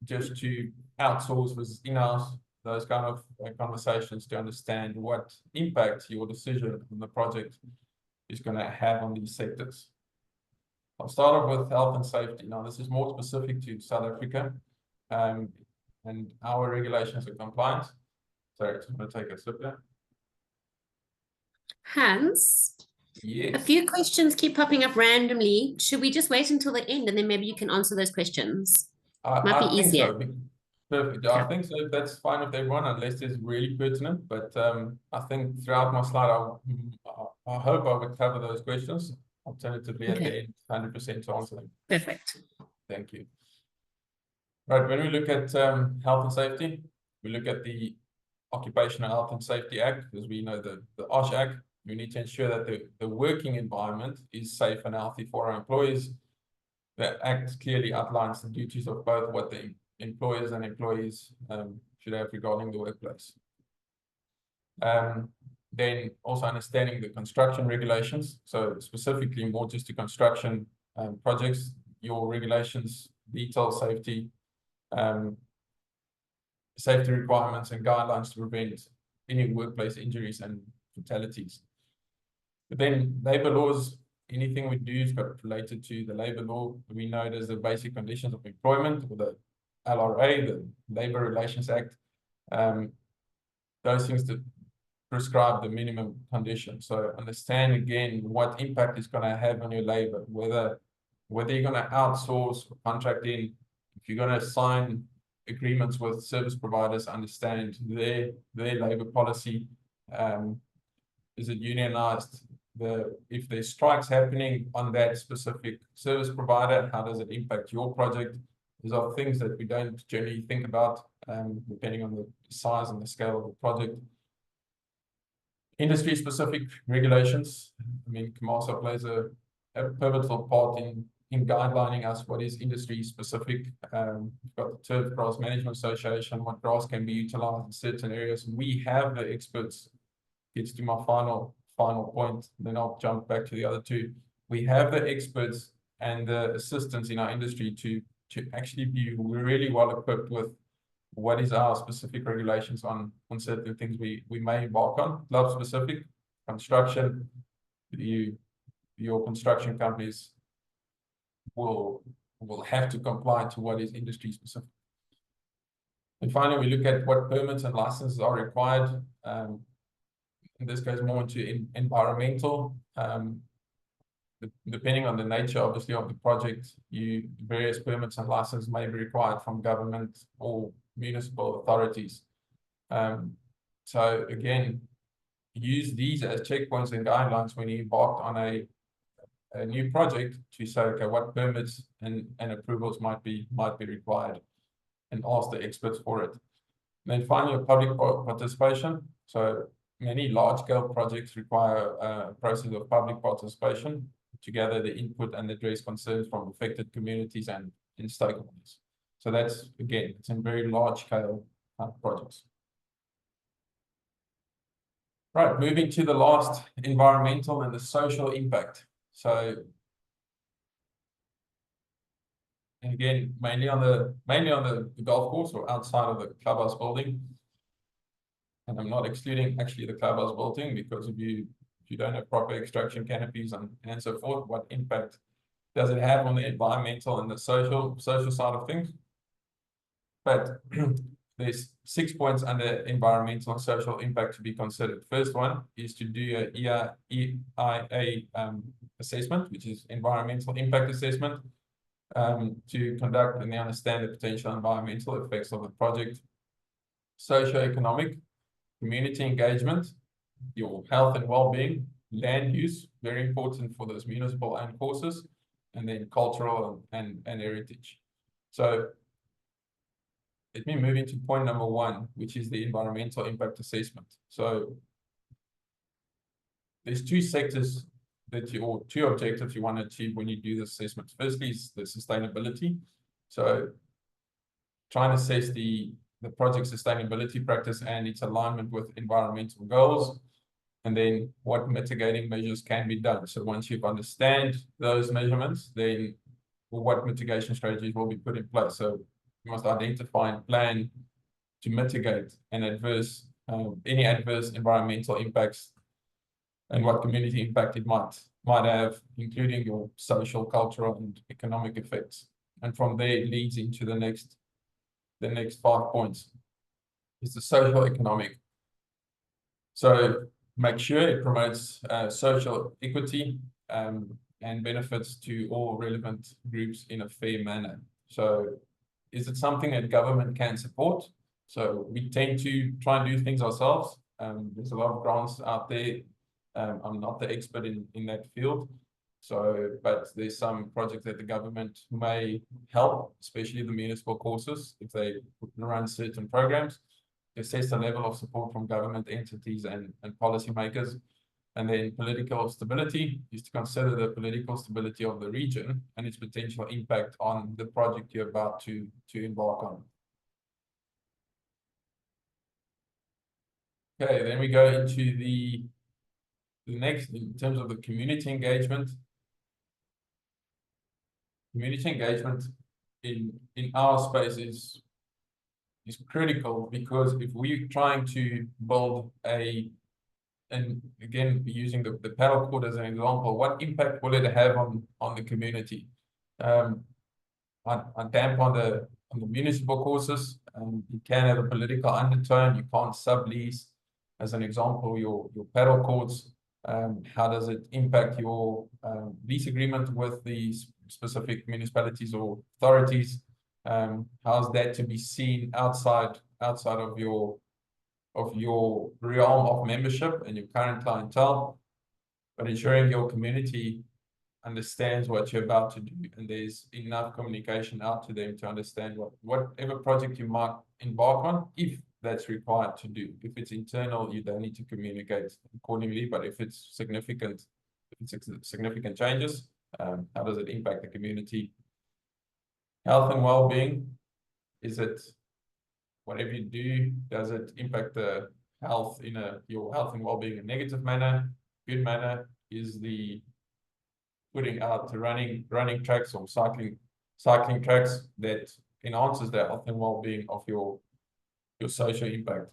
just to outsource versus in-house, those kind of conversations to understand what impact your decision on the project is going to have on these sectors. I'll start off with health and safety. Now, this is more specific to South Africa and our regulations and compliance. Sorry, I'm going to take a sip there. Hans, yes. A few questions keep popping up randomly. Should we just wait until the end and then maybe you can answer those questions? Might be easier. So. Perfect. I think so. That's fine with everyone, unless it's really pertinent. But I think throughout my slide, I hope I would cover those questions. Alternatively, at the end, 100% to answer them. Perfect. Thank you. Right. When we look at health and safety, we look at the Occupational Health and Safety Act, because we know the OSH Act. We need to ensure that the working environment is safe and healthy for our employees. The Act clearly outlines the duties of both what the employers and employees should have regarding the workplace. Then also understanding the construction regulations. So specifically more just to construction projects, your regulations, detail safety, safety requirements and guidelines to prevent any workplace injuries and fatalities. But then labor laws, anything we do is got related to the labor law. We know there's the basic conditions of employment, or the LRA, the Labor Relations Act, those things that prescribe the minimum conditions. So understand again what impact it's going to have on your labor, whether you're going to outsource or contract in, if you're going to sign agreements with service providers, understand their labor policy. Is it unionized? If there's strikes happening on that specific service provider, how does it impact your project? These are things that we don't generally think about, depending on the size and the scale of the project. Industry-specific regulations. I mean, CMASA plays a pivotal part in guidelining us what is industry-specific. We've got the Turf Grass Management Association, what grass can be utilized in certain areas. We have the experts. Gets to my final point, then I'll jump back to the other two. We have the experts and the assistants in our industry to actually be really well equipped with what is our specific regulations on certain things we may embark on. Love specific construction, your construction companies will have to comply to what is industry specific. And finally, we look at what permits and licenses are required. In this goes more into environmental. Depending on the nature, obviously, of the project, various permits and licenses may be required from government or municipal authorities. So again, use these as checkpoints and guidelines when you embark on a a new project to say, okay, what permits and approvals might be required, and ask the experts for it. And then finally, public participation. So many large-scale projects require a process of public participation to gather the input and address concerns from affected communities and stakeholders. So that's, again, it's in very large-scale projects. Right, moving to the last, environmental and the social impact. So again, mainly on the golf course or outside of the clubhouse building. And I'm not excluding actually the clubhouse building, because if you don't have proper extraction canopies and so forth, what impact does it have on the environmental and the social side of things? But there's 6 points under environmental and social impact to be considered. First one is to do a EIA assessment, which is environmental impact assessment, to conduct and understand the potential environmental effects of the project. Socio-economic, community engagement, your health and well-being, land use, very important for those municipal owned courses, and then cultural and heritage. So let me move into point number 1, which is the environmental impact assessment. So there's 2 sectors or 2 objectives you want to achieve when you do this assessment. Firstly is the sustainability. So try and assess the project sustainability practice and its alignment with environmental goals, and then what mitigating measures can be done. So once you understand those measurements, then what mitigation strategies will be put in place. So you must identify and plan to mitigate any adverse environmental impacts and what community impact it might have, including your social, cultural, and economic effects. And from there, it leads into the next 5 points. Is the social economic. So make sure it promotes social equity and benefits to all relevant groups in a fair manner. So is it something that government can support? So we tend to try and do things ourselves. There's a lot of grants out there. I'm not the expert in that field. So, but there's some projects that the government may help, especially the municipal courses, if they run certain programs, to assess the level of support from government entities and policymakers. And then political stability is to consider the political stability of the region and its potential impact on the project you're about to embark on. Okay, then we go into the next, in terms of the community engagement. Community engagement in our space is critical, because if we're trying to build and again, using the paddle court as an example, what impact will it have on the community? On the municipal courses, you can have a political undertone. You can't sublease, as an example, your paddle courts. How does it impact your lease agreement with the specific municipalities or authorities? How's that to be seen outside of your realm of membership and your current clientele, but ensuring your community understands what you're about to do, and there's enough communication out to them to understand whatever project you might embark on, if that's required to do. If it's internal, you don't need to communicate accordingly, but if it's significant changes, how does it impact the community? Health and well-being, is it, whatever you do, does it impact the health your health and well-being in a negative manner, good manner? Is the putting out the running tracks or cycling tracks that enhances the health and well-being of your social impact?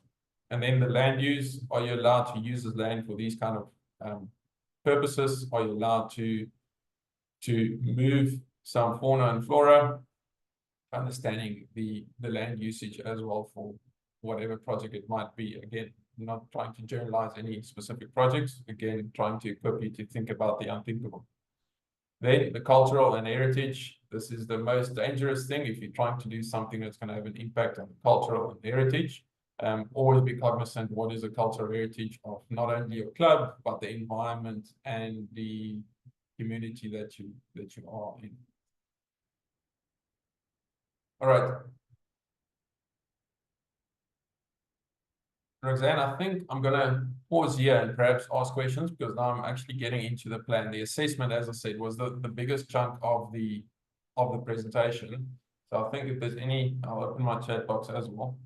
And then the land use, are you allowed to use this land for these kind of purposes? Are you allowed to move some fauna and flora? Understanding the land usage as well for whatever project it might be. Again, not trying to generalize any specific projects, again, trying to equip you to think about the unthinkable. Then the cultural and heritage. This is the most dangerous thing if you're trying to do something that's going to have an impact on the cultural and heritage. Always be cognizant what is the cultural heritage of not only your club, but the environment and the community that you are in. All right. Roxanne, I think I'm going to pause here and perhaps ask questions, because now I'm actually getting into the plan. The assessment, as I said, was the biggest chunk of the presentation. So I think if there's any, I'll open my chat box as well.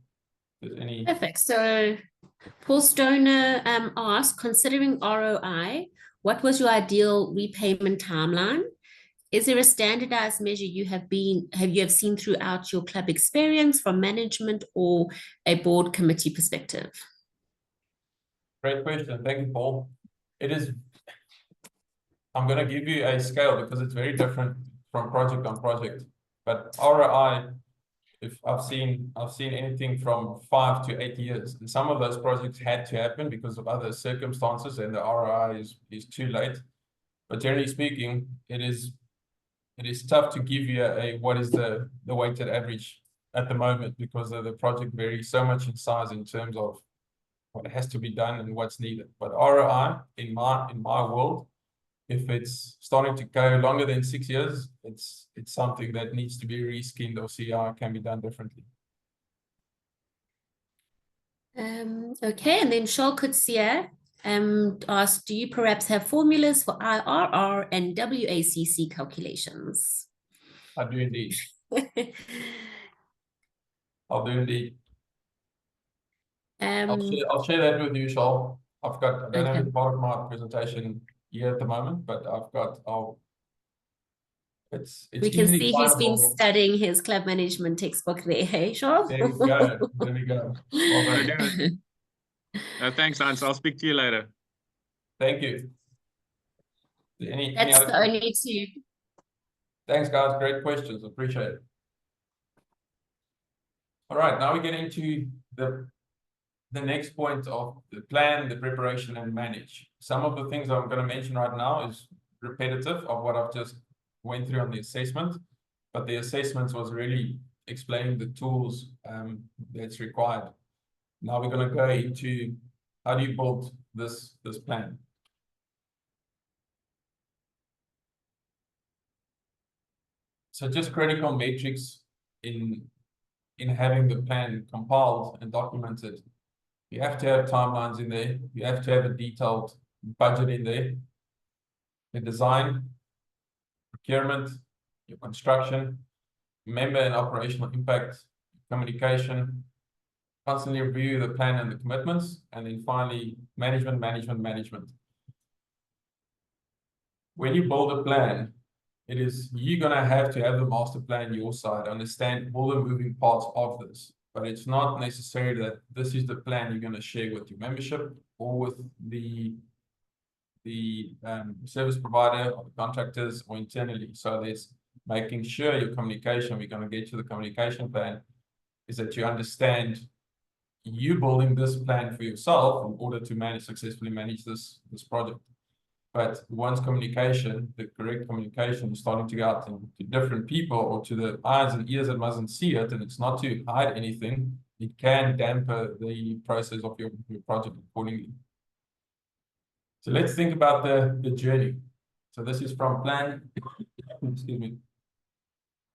If there's any. Perfect. So Paul Stoner asked, considering ROI, what was your ideal repayment timeline? Is there a standardized measure you have seen throughout your club experience from management or a board committee perspective? Great question. Thank you, Paul. I'm going to give you a scale because it's very different from project on project. But ROI, if I've seen anything from 5 to 8 years, and some of those projects had to happen because of other circumstances, and the ROI is too late. But generally speaking, it is tough to give you what is the weighted average at the moment, because the project varies so much in size in terms of what has to be done and what's needed. But ROI in my world, if it's starting to go longer than 6 years, it's something that needs to be reskinned or see how it can be done differently. Okay, and then Charles Kutsia asked, do you perhaps have formulas for IRR and WACC calculations? I do indeed. I'll do indeed. I'll share that with you, Charles. I don't have it part of my presentation here at the moment, but we can see he's been studying his club management textbook there, hey, Charles? There we go. There we go. Well done. Thanks, Hans. I'll speak to you later. Thank you. That's the only two. Thanks, guys. Great questions. Appreciate it. All right, now we get into the next point of the plan, the preparation, and manage. Some of the things I'm going to mention right now is repetitive of what I've just went through on the assessment, but the assessments was really explaining the tools that's required. Now we're going to go into how do you build this plan. So just critical metrics in having the plan compiled and documented. You have to have timelines in there. You have to have a detailed budget in there. The design, procurement, your construction, member and operational impact, communication, constantly review the plan and the commitments, and then finally, management. When you build a plan, you're going to have the master plan your side, understand all the moving parts of this. But it's not necessary that this is the plan you're going to share with your membership or with the service provider or the contractors or internally. So there's making sure your communication, we're going to get to the communication plan, is that you understand you building this plan for yourself in order to successfully manage this project. But once communication, the correct communication is starting to go out to different people or to the eyes and ears that mustn't see it, and it's not to hide anything, it can dampen the process of your project accordingly. So let's think about the journey. So this is from plan, excuse me,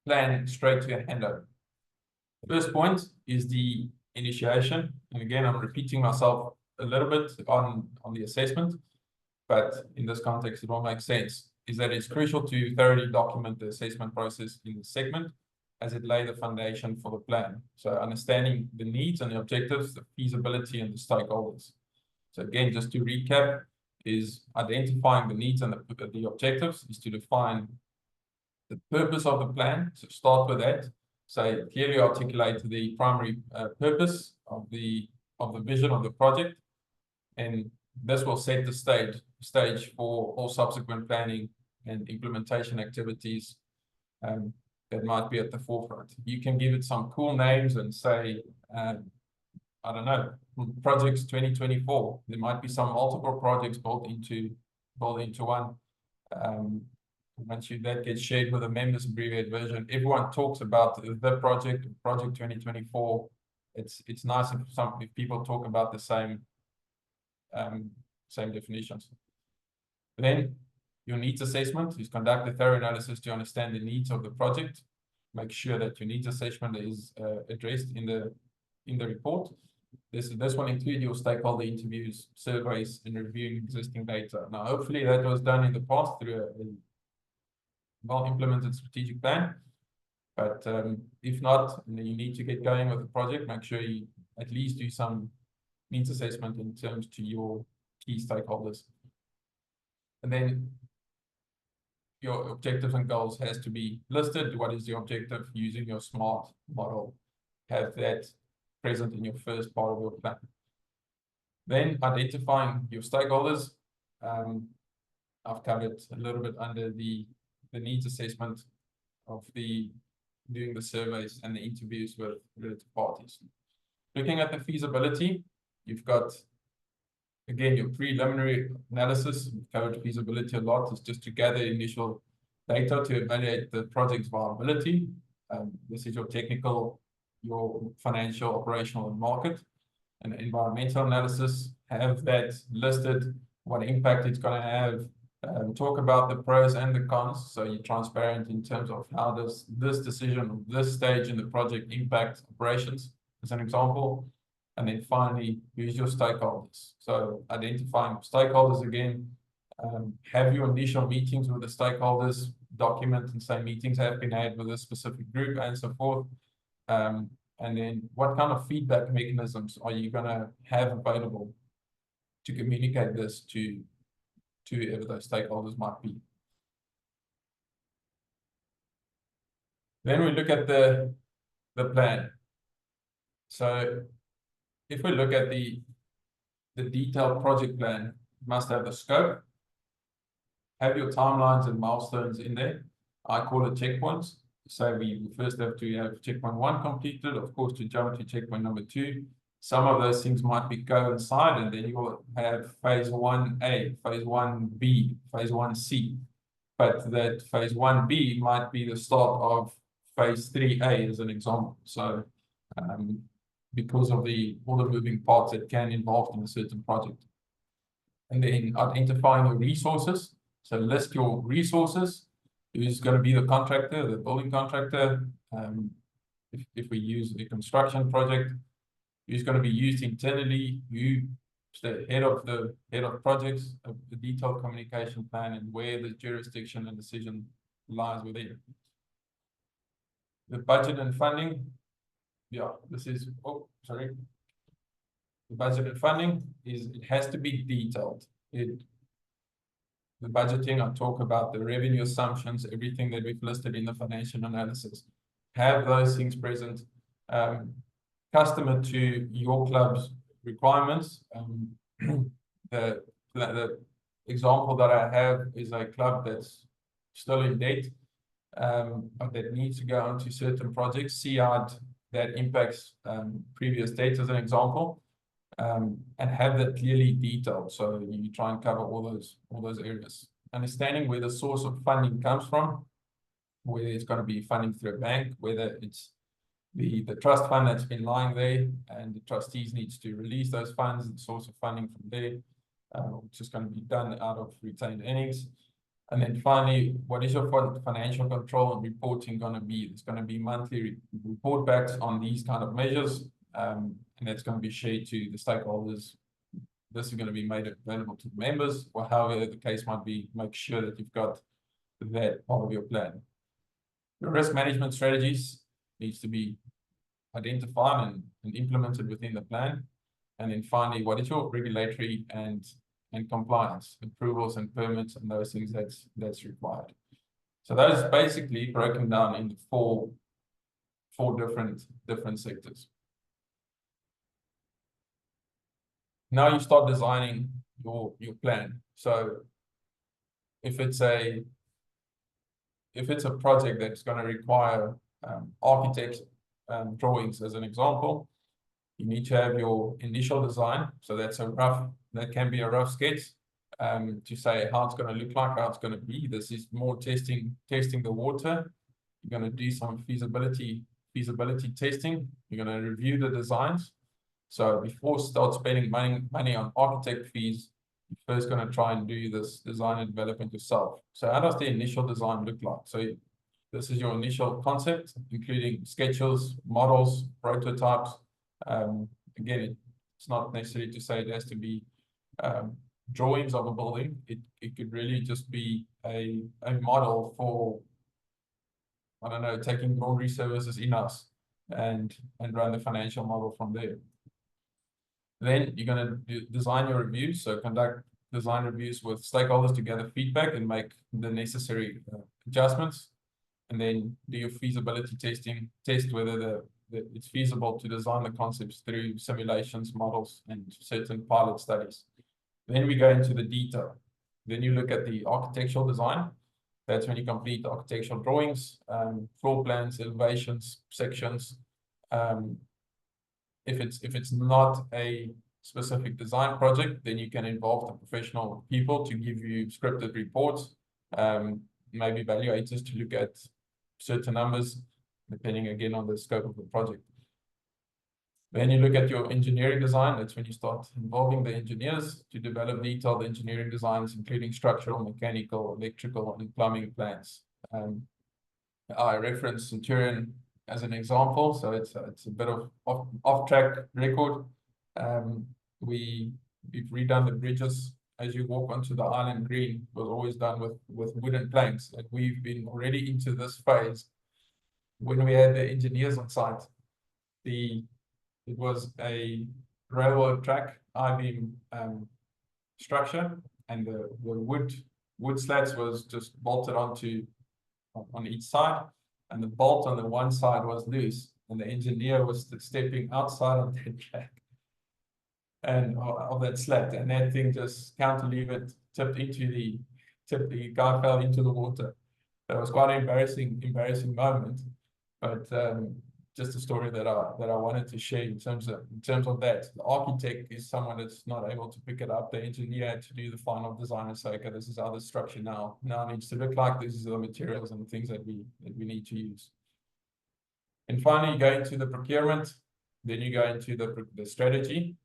plan straight to a handover. The first point is the initiation. And again, I'm repeating myself a little bit on the assessment, but in this context, it all makes sense, is that it's crucial to thoroughly document the assessment process in the segment as it lay the foundation for the plan. So understanding the needs and the objectives, the feasibility and the stakeholders. So again, just to recap, is identifying the needs and the objectives is to define the purpose of the plan. So start with that. So clearly articulate the primary purpose of the vision of the project, and this will set the stage for all subsequent planning and implementation activities that might be at the forefront. You can give it some cool names and say, I don't know, projects 2024. There might be some multiple projects built into one. Once that gets shared with the members abbreviated version, everyone talks about the project 2024. It's nice if people talk about the same definitions. Then your needs assessment is conduct a thorough analysis to understand the needs of the project. Make sure that your needs assessment is addressed in the report. This one includes your stakeholder interviews, surveys, and reviewing existing data. Now, hopefully that was done in the past through a well-implemented strategic plan. But if not, and you need to get going with the project, make sure you at least do some needs assessment in terms to your key stakeholders. And then your objectives and goals has to be listed. What is the objective using your SMART model? Have that present in your first part of your plan. Then identifying your stakeholders. I've covered a little bit under the needs assessment of doing the surveys and the interviews with related parties. Looking at the feasibility, you've got, again, your preliminary analysis. We've covered feasibility a lot. It's just to gather initial data to evaluate the project's viability. This is your technical, your financial, operational, and market. And environmental analysis, have that listed, what impact it's going to have. Talk about the pros and the cons, so you're transparent in terms of how does this decision, this stage in the project impact operations, as an example. And then finally, use your stakeholders. So identifying stakeholders again, have your initial meetings with the stakeholders, document and say meetings have been had with a specific group and so forth. And then what kind of feedback mechanisms are you going to have available to communicate this to whoever those stakeholders might be. Then we look at the plan. So if we look at the detailed project plan, it must have the scope, have your timelines and milestones in there. I call it checkpoints. So we first have to have checkpoint 1 completed, of course, to jump to checkpoint number 2. Some of those things might be coincide, and then you will have phase 1A, phase 1B, phase 1C. But that phase 1B might be the start of phase 3A as an example. So because of all the moving parts that can involve in a certain project. And then identifying your resources. So list your resources. Who's going to be the contractor, the building contractor. If we use a construction project, who's going to be used internally, who's the head of projects, the detailed communication plan, and where the jurisdiction and decision lies within. The budget and funding. Yeah, this is, the budget and funding it has to be detailed. The budgeting, I talk about the revenue assumptions, everything that we've listed in the financial analysis. Have those things present. Customer to your club's requirements. The example that I have is a club that's still in debt, that needs to go onto certain projects, see how that impacts previous dates as an example, and have that clearly detailed. So you try and cover all those areas. Understanding where the source of funding comes from, whether it's going to be funding through a bank, whether it's the trust fund that's been lying there, and the trustees needs to release those funds, the source of funding from there, which is going to be done out of retained earnings. And then finally, what is your financial control and reporting going to be? It's going to be monthly report backs on these kind of measures, and that's going to be shared to the stakeholders. This is going to be made available to the members, or however the case might be. Make sure that you've got that part of your plan. Your risk management strategies needs to be identified and implemented within the plan. And then finally, what is your regulatory and compliance, approvals and permits and those things that's required. So those basically broken down into four different sectors. Now you start designing your plan. So if it's a project that's going to require architects drawings as an example, you need to have your initial design. So that can be a rough sketch to say how it's going to look like, how it's going to be. This is more testing the water. You're going to do some feasibility testing. You're going to review the designs. So before start spending money on architect fees, you're first going to try and do this design and development yourself. So how does the initial design look like? So this is your initial concept, including sketches, models, prototypes. Again, it's not necessary to say it has to be drawings of a building. It could really just be a model for, I don't know, taking laundry services in-house and run the financial model from there. Then you're going to design your reviews, so conduct design reviews with stakeholders to gather feedback and make the necessary adjustments. And then do your feasibility testing, test whether it's feasible to design the concepts through simulations, models, and certain pilot studies. Then we go into the detail. Then you look at the architectural design. That's when you complete the architectural drawings, floor plans, elevations, sections. If it's not a specific design project, then you can involve the professional people to give you scripted reports, maybe evaluators to look at certain numbers, depending again on the scope of the project. Then you look at your engineering design. That's when you start involving the engineers to develop detailed engineering designs, including structural, mechanical, electrical, and plumbing plans. I reference Centurion as an example, so it's a bit of off-track record. We've redone the bridges as you walk onto the island. Green was always done with wooden planks, and we've been already into this phase when we had the engineers on site. It was a railroad track I-beam structure, and the wood slats was just bolted onto on each side, and the bolt on the one side was loose, and the engineer was stepping outside of that track and of that slat, and that thing just cantilevered, the guy fell into the water. That was quite an embarrassing moment, but just a story that I wanted to share in terms of that. The architect is someone that's not able to pick it up. The engineer had to do the final design and say, okay, this is how the structure now needs to look like. This is the materials and the things that we need to use. And finally, you go into the procurement. Then you go into the strategy.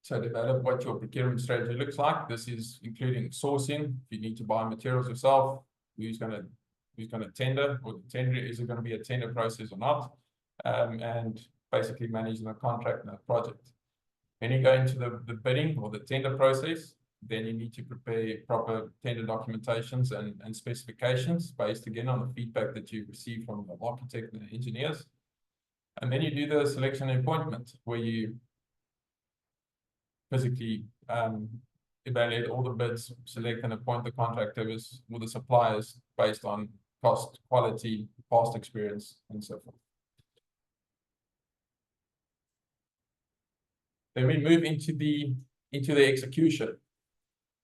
So develop what your procurement strategy looks like. This is including sourcing. If you need to buy materials yourself, who's going to tender, or the tender, is it going to be a tender process or not? And basically managing the contract and the project. When you go into the bidding or the tender process, then you need to prepare proper tender documentations and specifications based again on the feedback that you receive from the architect and the engineers. And then you do the selection and appointment, where you physically evaluate all the bids, select and appoint the contractors or the suppliers based on cost, quality, past experience, and so forth. Then we move into the execution.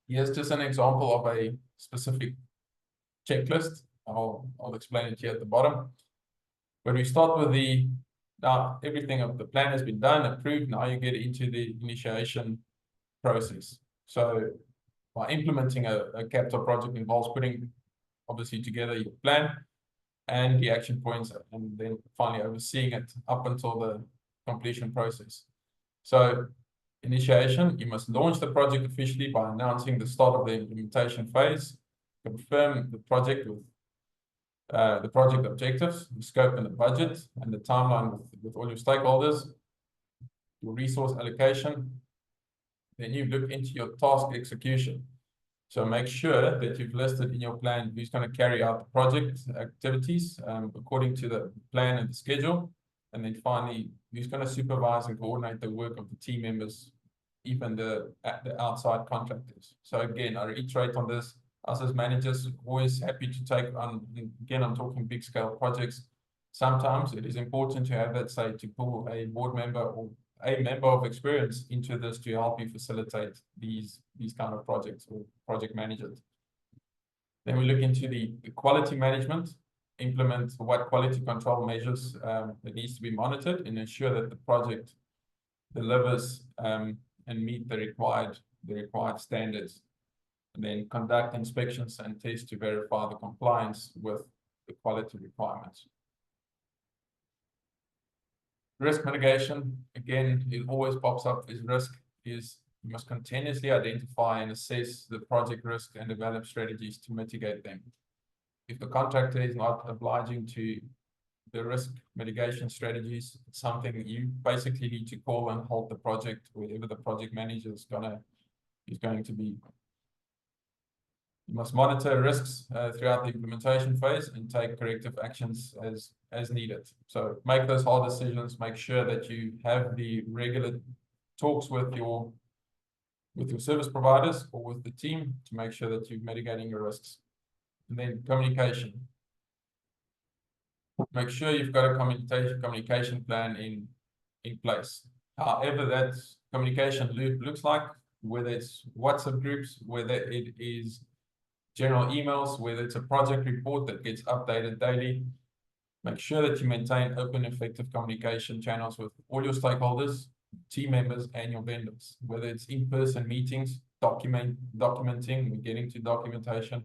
Here's just an example of a specific checklist. I'll explain it here at the bottom. When we start with now everything of the plan has been done, approved. Now you get into the initiation process. So by implementing a capital project involves putting obviously together your plan and the action points, and then finally overseeing it up until the completion process. So initiation, you must launch the project officially by announcing the start of the implementation phase, confirm the project with the project objectives, the scope and the budget, and the timeline with all your stakeholders, your resource allocation. Then you look into your task execution. So make sure that you've listed in your plan who's going to carry out the project activities according to the plan and the schedule. And then finally, who's going to supervise and coordinate the work of the team members, even the outside contractors. So again, I reiterate on this, us as managers, always happy to take on, again, I'm talking big scale projects. Sometimes it is important to have that say, to pull a board member or a member of experience into this to help you facilitate these kind of projects, or project managers. Then we look into the quality management. Implement what quality control measures that needs to be monitored, and ensure that the project delivers and meet the required standards. And then conduct inspections and tests to verify the compliance with the quality requirements. Risk mitigation, again, it always pops up. Is risk is You must continuously identify and assess the project risk and develop strategies to mitigate them. If the contractor is not obliging to the risk mitigation strategies, it's something you basically need to call and halt the project wherever the project manager is going to be. You must monitor risks throughout the implementation phase and take corrective actions as needed. So make those hard decisions, make sure that you have the regular talks with your service providers or with the team to make sure that you're mitigating your risks. And then communication. Make sure you've got a communication plan in place. However that communication loop looks like, whether it's WhatsApp groups, whether it is general emails, whether it's a project report that gets updated daily, make sure that you maintain open, effective communication channels with all your stakeholders, team members, and your vendors. Whether it's in-person meetings, documenting, we're getting to documentation,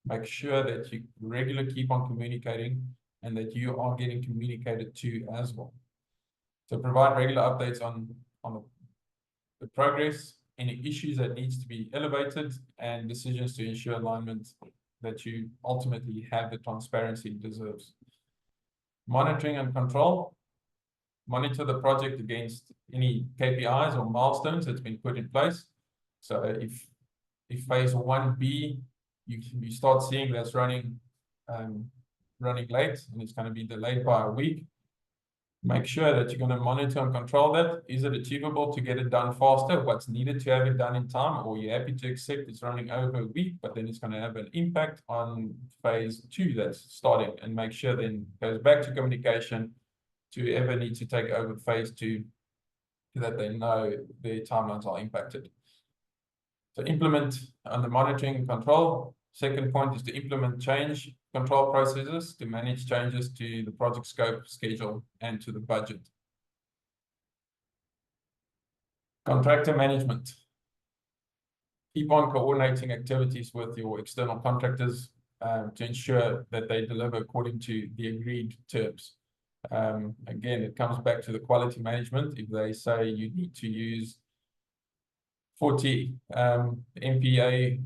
make sure that you regularly keep on communicating and that you are getting communicated to as well. So provide regular updates on the progress, any issues that needs to be elevated, and decisions to ensure alignment that you ultimately have the transparency it deserves. Monitoring and control. Monitor the project against any KPIs or milestones that's been put in place. So if phase 1B, you start seeing that's running late and it's going to be delayed by a week, make sure that you're going to monitor and control that. Is it achievable to get it done faster? What's needed to have it done in time? Or you're happy to accept it's running over a week, but then it's going to have an impact on phase 2 that's starting, and make sure then goes back to communication to ever need to take over phase 2 so that they know their timelines are impacted. So implement on the monitoring and control. Second point is to implement change control processes to manage changes to the project scope, schedule, and to the budget. Contractor management. Keep on coordinating activities with your external contractors to ensure that they deliver according to the agreed terms. Again, it comes back to the quality management. If they say you need to use 40 MPa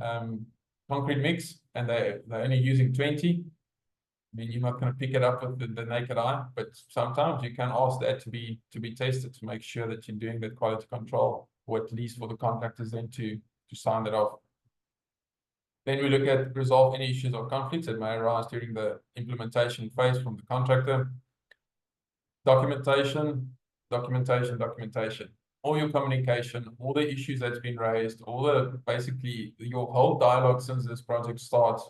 concrete mix and they're only using 20, I mean, you're not going to pick it up with the naked eye, but sometimes you can ask that to be tested to make sure that you're doing that quality control, or at least for the contractors then to sign that off. Then we look at resolve any issues or conflicts that may arise during the implementation phase from the contractor. Documentation. All your communication, all the issues that's been raised, basically your whole dialogue since this project starts,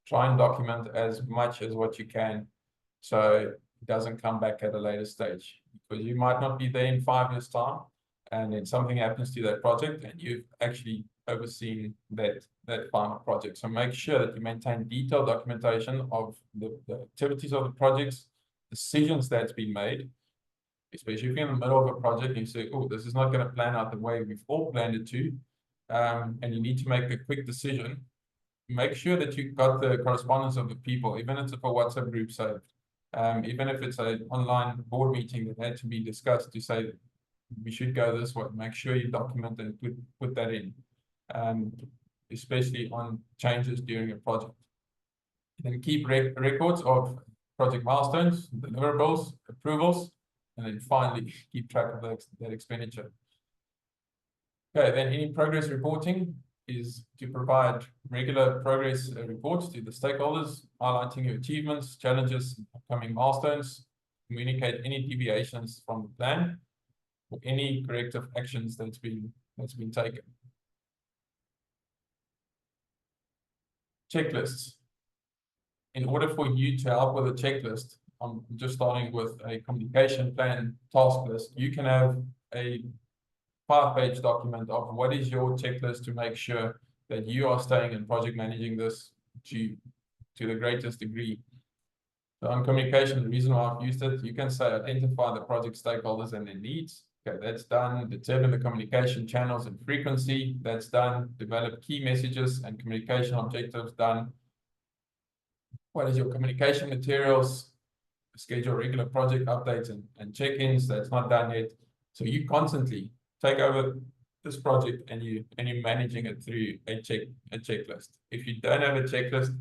try and document as much as what you can so it doesn't come back at a later stage. Because you might not be there in 5 years' time and then something happens to that project and you've actually overseen that final project. So make sure that you maintain detailed documentation of the activities of the projects, decisions that's been made, especially if you're in the middle of a project and you say, oh, this is not going to plan out the way we've all planned it to, and you need to make a quick decision. Make sure that you've got the correspondence of the people, even if it's a WhatsApp group saved, even if it's an online board meeting that had to be discussed to say we should go this way. Make sure you document and put that in, especially on changes during a project. Then keep records of project milestones, deliverables, approvals, and then finally keep track of that expenditure. Okay, then any progress reporting is to provide regular progress reports to the stakeholders, highlighting your achievements, challenges, upcoming milestones, communicate any deviations from the plan, or any corrective actions that's been taken. Checklists. In order for you to help with a checklist, I'm just starting with a communication plan task list. You can have a 5-page document of what is your checklist to make sure that you are staying and project managing this to the greatest degree. So on communication, the reason why I've used it, you can say identify the project stakeholders and their needs. Okay, that's done. Determine the communication channels and frequency. That's done. Develop key messages and communication objectives. Done. What is your communication materials? Schedule regular project updates and check-ins. That's not done yet. So you constantly take over this project and you're managing it through a checklist. If you don't have a checklist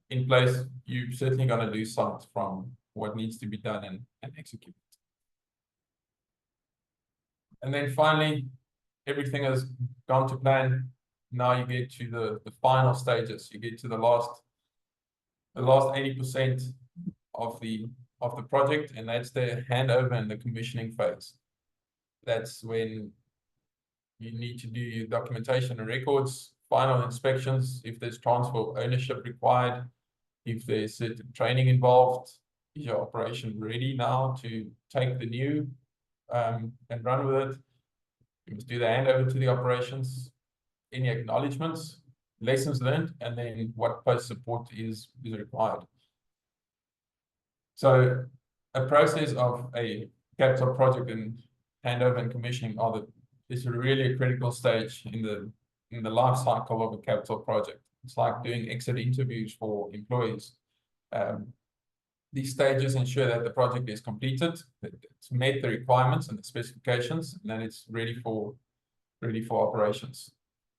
in place, you're certainly going to lose sight from what needs to be done and executed. And then finally, everything has gone to plan. Now you get to the final stages. You get to the last 80% of the project, and that's the handover and the commissioning phase. That's when you need to do your documentation and records, final inspections, if there's transfer of ownership required, if there's certain training involved. Is your operation ready now to take the new and run with it? You must do the handover to the operations, any acknowledgements, lessons learned, and then what post support is required. So a process of a capital project and handover and commissioning is really a critical stage in the life cycle of a capital project. It's like doing exit interviews for employees. These stages ensure that the project is completed, that it's met the requirements and the specifications, and then it's ready for operations.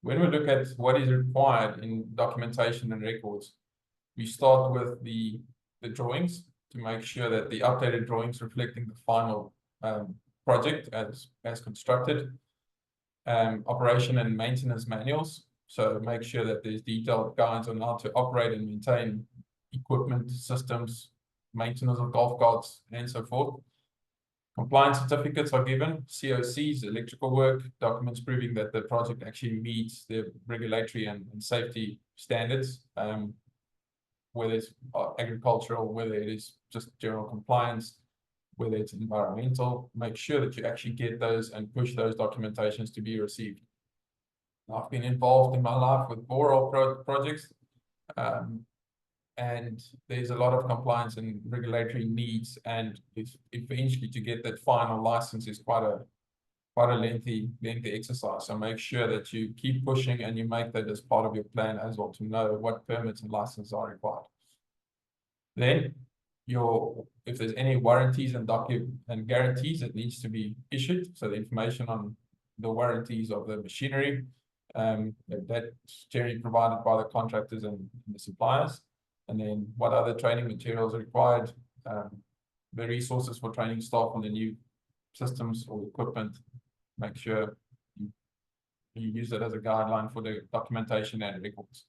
When we look at what is required in documentation and records, we start with the drawings to make sure that the updated drawings reflecting the final project as constructed. Operation and maintenance manuals, so make sure that there's detailed guides on how to operate and maintain equipment, systems, maintenance of golf carts, and so forth. Compliance certificates are given, COCs, electrical work, documents proving that the project actually meets the regulatory and safety standards, whether it's agricultural, whether it is just general compliance, whether it's environmental. Make sure that you actually get those and push those documentations to be received. I've been involved in my life with borehole projects, and there's a lot of compliance and regulatory needs, and if eventually to get that final license is quite a lengthy exercise. So make sure that you keep pushing and you make that as part of your plan as well, to know what permits and licenses are required. Then if there's any warranties and guarantees that needs to be issued, so the information on the warranties of the machinery, that's generally provided by the contractors and the suppliers. And then what other training materials are required, the resources for training staff on the new systems or equipment. Make sure you use it as a guideline for the documentation and records.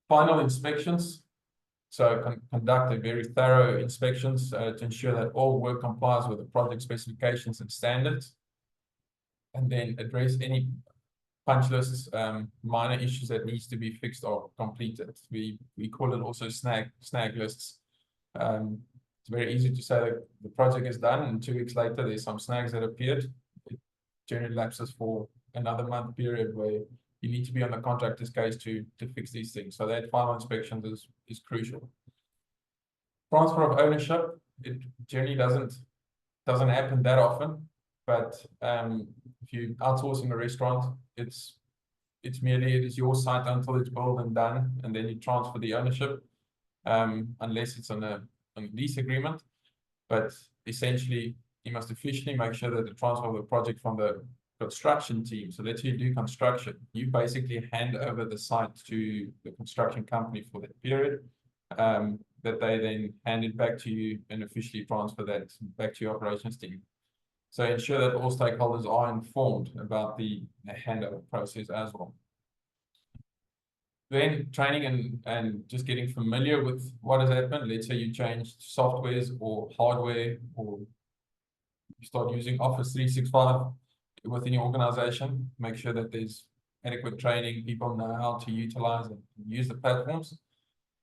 Final inspections. So conduct a very thorough inspections to ensure that all work complies with the project specifications and standards. And then address any punch lists, minor issues that needs to be fixed or completed. We call it also snag lists. It's very easy to say that the project is done and 2 weeks later there's some snags that appeared. It generally lapses for another month period where you need to be on the contractor's case to fix these things. So that final inspection is crucial. Transfer of ownership, it generally doesn't happen that often, but if you're outsourcing a restaurant, it is your site until it's built and done, and then you transfer the ownership, unless it's on a lease agreement. But essentially, you must officially make sure that the transfer of the project from the construction team. So let's say you do construction, you basically hand over the site to the construction company for that period, that they then hand it back to you and officially transfer that back to your operations team. So ensure that all stakeholders are informed about the handover process as well. Then training and just getting familiar with what has happened. Let's say you changed softwares or hardware, or you start using Office 365 within your organization. Make sure that there's adequate training, people know how to utilize and use the platforms.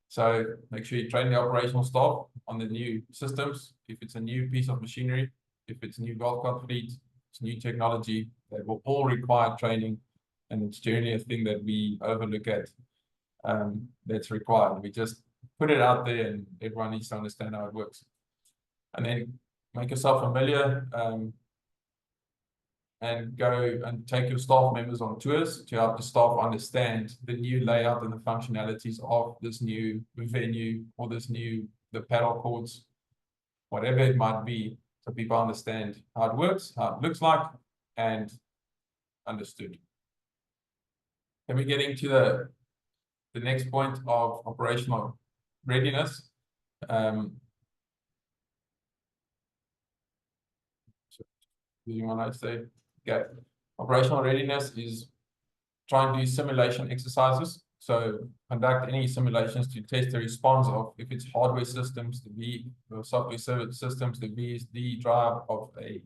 So make sure you train the operational staff on the new systems. If it's a new piece of machinery, if it's a new golf cart fleet, it's new technology, they will all require training, and it's generally a thing that we overlook at. That's required. We just put it out there and everyone needs to understand how it works. And then make yourself familiar, and go and take your staff members on tours to help the staff understand the new layout and the functionalities of this new venue or the paddle courts, whatever it might be, so people understand how it works, how it looks like, and understood. Then we get into the next point of operational readiness. Using my notes there. Okay. Operational readiness is try and do simulation exercises. So conduct any simulations to test the response of, if it's hardware systems, the software service systems, the VSD drive of a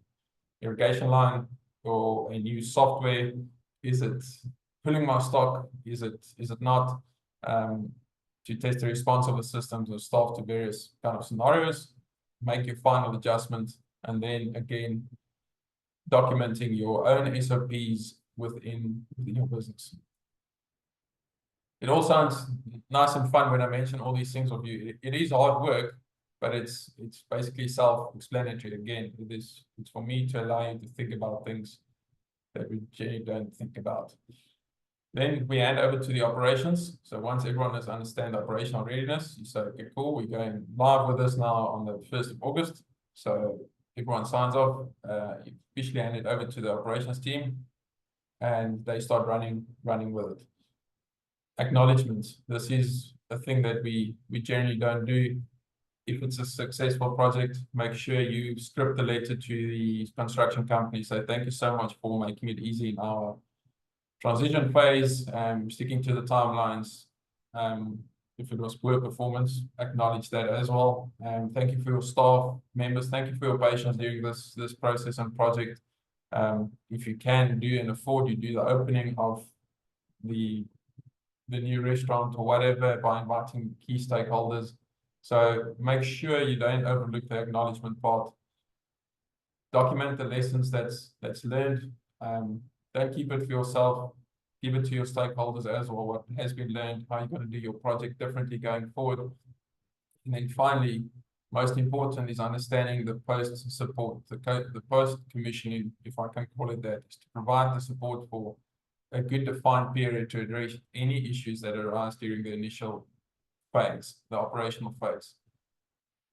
irrigation line, or a new software. Is it pulling my stock? Is it not? To test the response of the systems or staff to various kind of scenarios, make your final adjustment, and then again documenting your own SOPs within your business. It all sounds nice and fun when I mention all these things of you. It is hard work, but it's basically self-explanatory. Again, it's for me to allow you to think about things that we generally don't think about. Then we hand over to the operations. So once everyone has understand operational readiness, you say, okay, cool, we're going live with this now on the 1st of August. So everyone signs off, you officially hand it over to the operations team, and they start running with it. Acknowledgements. This is a thing that we generally don't do. If it's a successful project, make sure you script the letter to the construction company. Say, thank you so much for making it easy in our transition phase, sticking to the timelines. If it was poor performance, acknowledge that as well. Thank you for your staff members. Thank you for your patience during this process and project. If you can do and afford, you do the opening of the new restaurant or whatever by inviting key stakeholders. So make sure you don't overlook the acknowledgement part. Document the lessons that's learned. Don't keep it for yourself. Give it to your stakeholders as well, what has been learned, how you're going to do your project differently going forward. And then finally, most important is understanding the post support, the post commissioning, if I can call it that, is to provide the support for a good defined period to address any issues that arise during the initial phase, the operational phase.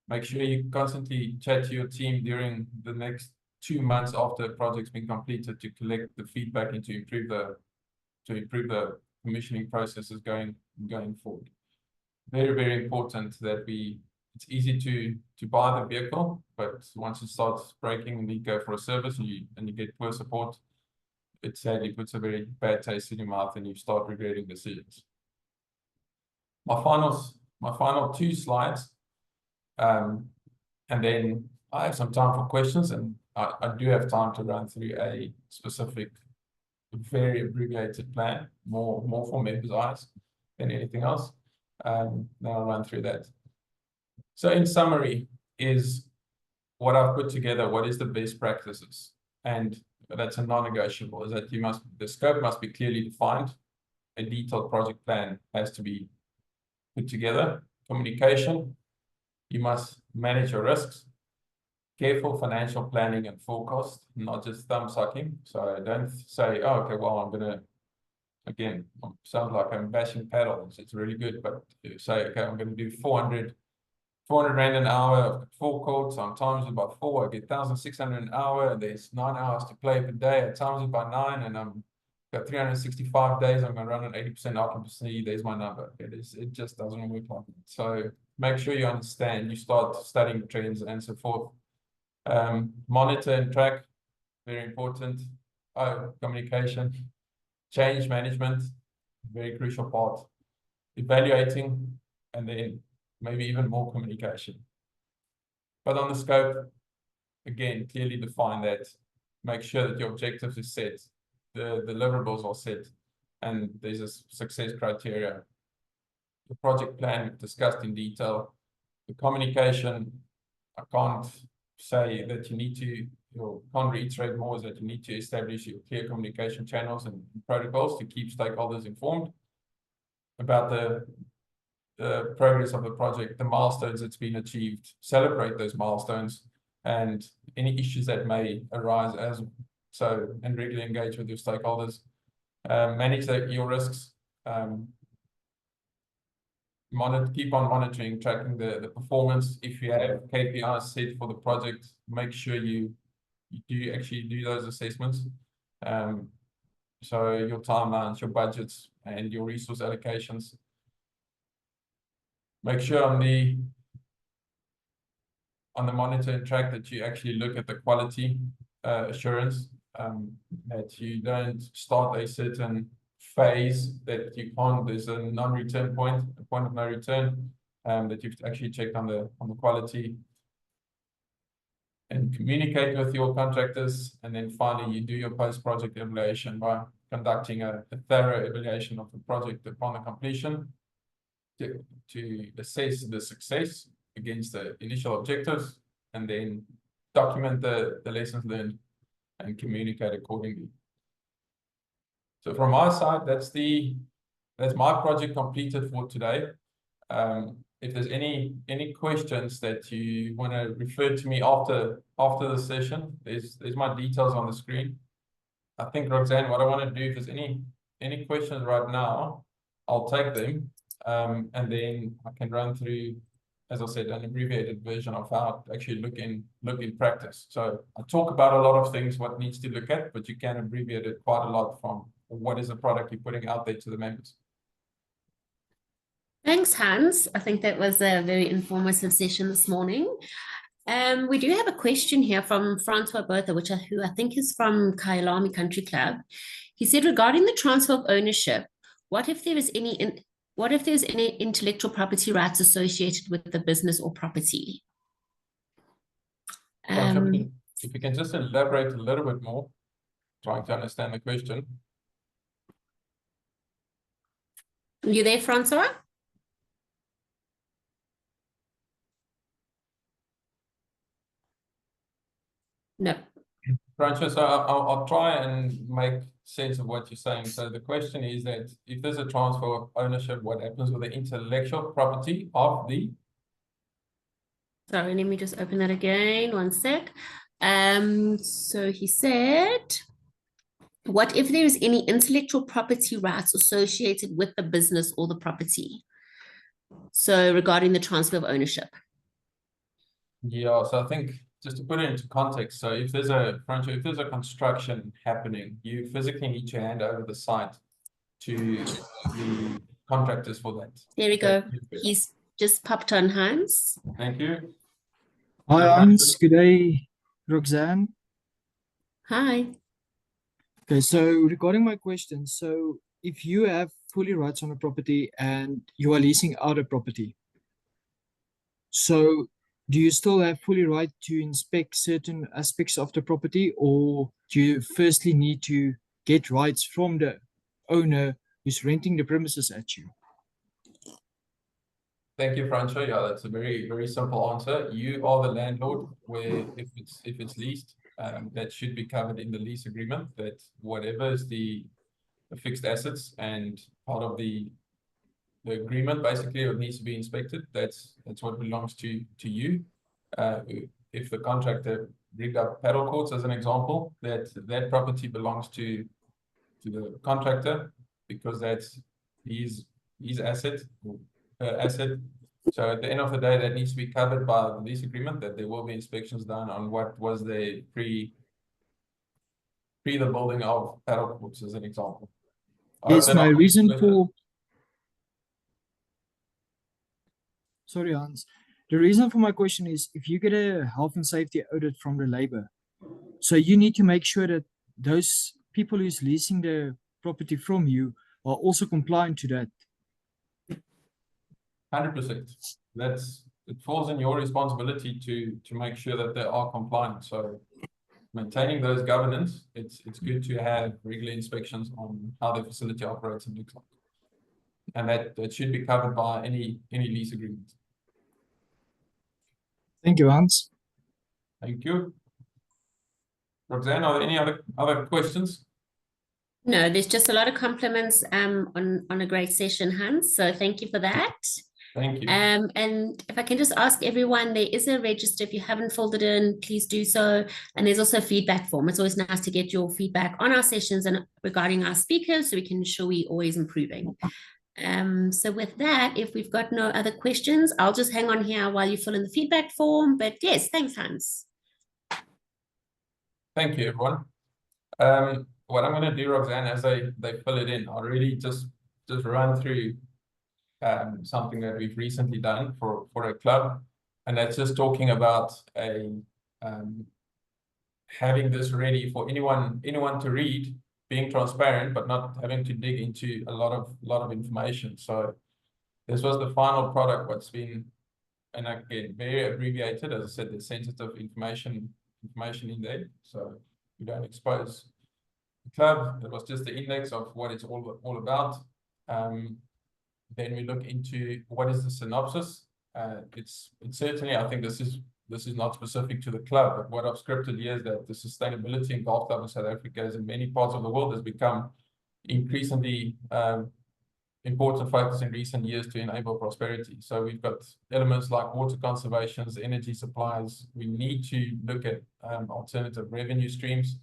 Make sure you constantly chat to your team during the next 2 months after the project's been completed to collect the feedback and to improve the commissioning processes going forward. Very, very important that it's easy to buy the vehicle, but once it starts breaking and you go for a service and you get poor support, it sadly puts a very bad taste in your mouth and you start regretting decisions. My final 2 slides, and then I have some time for questions, and I do have time to run through a specific, very abbreviated plan, more for members' eyes than anything else. Then I'll run through that. So in summary, is what I've put together, what is the best practices? And that's a non-negotiable, is that the scope must be clearly defined. A detailed project plan has to be put together. Communication, you must manage your risks. Careful financial planning and forecast, not just thumb sucking. So don't say, oh, okay, well, I'm going to, again, sounds like I'm bashing paddles. It's really good, but you say, okay, I'm going to do 400 Rand an hour, I've got 4 courts, I'm times it by 4, I get 1,600 an hour, and there's 9 hours to play per day, I times it by 9, and I'm got 365 days, I'm going to run an 80% occupancy, there's my number. It just doesn't work like that. So make sure you understand, you start studying trends and so forth. Monitor and track, very important. Communication, change management, very crucial part. Evaluating, and then maybe even more communication. But on the scope, again, clearly define that. Make sure that your objectives are set, the deliverables are set, and there's a success criteria. The project plan discussed in detail. The communication, I can't say that you need to, or can't reiterate more, is that you need to establish your clear communication channels and protocols to keep stakeholders informed about the progress of the project, the milestones that's been achieved, celebrate those milestones, and any issues that may arise and regularly engage with your stakeholders. Manage your risks. Keep on monitoring, tracking the performance. If you have KPIs set for the project, make sure you do actually do those assessments. So your timelines, your budgets, and your resource allocations. Make sure on the monitoring track that you actually look at the quality assurance, that you don't start a certain phase that you can't, there's a non-return point, a point of no return, that you've actually checked on the quality, and communicate with your contractors. And then finally, you do your post-project evaluation by conducting a thorough evaluation of the project upon the completion to assess the success against the initial objectives, and then document the lessons learned and communicate accordingly. So from my side, that's my project completed for today. If there's any questions that you want to refer to me after the session, there's my details on the screen. I think, Roxanne, what I want to do, if there's any questions right now, I'll take them, and then I can run through, as I said, an abbreviated version of how to actually look in practice. So I talk about a lot of things, what needs to look at, but you can abbreviate it quite a lot from what is the product you're putting out there to the members. Thanks, Hans. I think that was a very informative session this morning. We do have a question here from Francois Botha, who I think is from Kyalami Country Club. He said, regarding the transfer of ownership, what if there's any intellectual property rights associated with the business or property? If you can just elaborate a little bit more, trying to understand the question. Are you there, Francois? No. Francois, so I'll try and make sense of what you're saying. So the question is that if there's a transfer of ownership, what happens with the intellectual property of the... Sorry, let me just open that again. One sec. So he said, what if there is any intellectual property rights associated with the business or the property? So regarding the transfer of ownership. Yeah, so I think just to put it into context, so if there's a construction happening, you physically need to hand over the site to the contractors for that. There we go. He's just popped on, Hans. Thank you. Hi, Hans. Good day, Roxanne. Hi. Okay, so regarding my question, so if you have fully rights on a property and you are leasing out a property, so do you still have fully right to inspect certain aspects of the property, or do you firstly need to get rights from the owner who's renting the premises at you? Thank you, Franco. Yeah, that's a very, very simple answer. You are the landlord, where if it's leased, that should be covered in the lease agreement, that whatever is the fixed assets and part of the agreement, basically, it needs to be inspected. That's what belongs to you. If the contractor rigged up paddle courts, as an example, that property belongs to the contractor, because that's his asset. So at the end of the day, that needs to be covered by the lease agreement, that there will be inspections done on what was there pre the building of paddle courts, as an example. Yes, my reason for... Sorry, Hans. The reason for my question is, if you get a health and safety audit from the labor, so you need to make sure that those people who's leasing the property from you are also compliant to that. 100%. It falls in your responsibility to make sure that they are compliant. So maintaining those governance, it's good to have regular inspections on how the facility operates and looks like. And that should be covered by any lease agreement. Thank you, Hans. Thank you. Roxanne, are there any other questions? No, there's just a lot of compliments on a great session, Hans. So thank you for that. Thank you. And if I can just ask everyone, there is a register. If you haven't filled it in, please do so. And there's also a feedback form. It's always nice to get your feedback on our sessions and regarding our speakers, so we can ensure we're always improving. So with that, if we've got no other questions, I'll just hang on here while you fill in the feedback form. But yes, thanks, Hans. Thank you, everyone. what I'm going to do, Roxanne, as they fill it in, I'll really just run through something that we've recently done for a club, and that's just talking about having this ready for anyone to read, being transparent, but not having to dig into a lot of information. So this was the final product, what's been, and again, very abbreviated. As I said, there's sensitive information in there, so we don't expose the club. It was just the index of what it's all about. Then we look into what is the synopsis. It's certainly, I think this is not specific to the club, but what I've scripted here is that the sustainability in golf club in South Africa, as in many parts of the world, has become increasingly important focus in recent years to enable prosperity. So we've got elements like water conservation, energy supplies. We need to look at alternative revenue streams.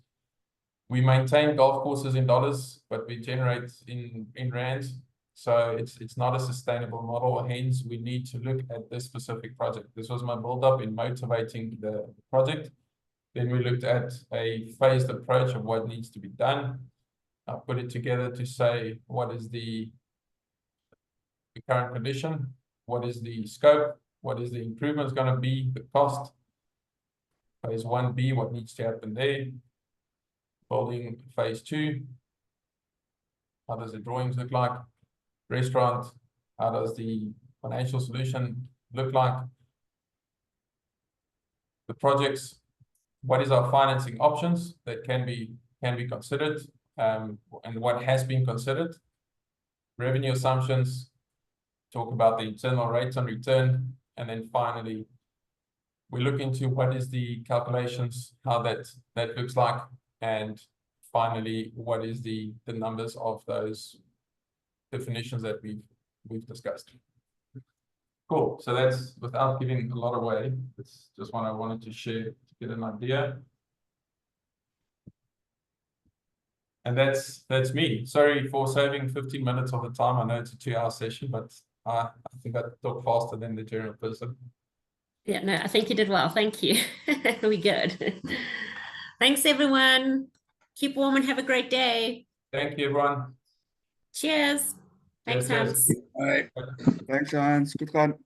We maintain golf courses in dollars, but we generate in rands. So it's not a sustainable model. Hence, we need to look at this specific project. This was my build-up in motivating the project. Then we looked at a phased approach of what needs to be done. I put it together to say what is the current condition, what is the scope, what is the improvements going to be, the cost. Phase 1B, what needs to happen there. Building phase 2. How does the drawings look like? Restaurant, how does the financial solution look like? The projects, what is our financing options that can be considered, and what has been considered? Revenue assumptions, talk about the internal rates on return, and then finally we look into what is the calculations, how that looks like, and finally what is the numbers of those definitions that we've discussed. Cool. So that's, without giving a lot away, it's just one I wanted to share to get an idea. And that's me. Sorry for saving 15 minutes of the time. I know it's a 2-hour session, but I think I talk faster than the general person. Yeah, no, I think you did well. Thank you. We good. Thanks, everyone. Keep warm and have a great day. Thank you, everyone. Cheers. Thanks, Cheers. Hans. All right. Thanks, Hans. Good luck.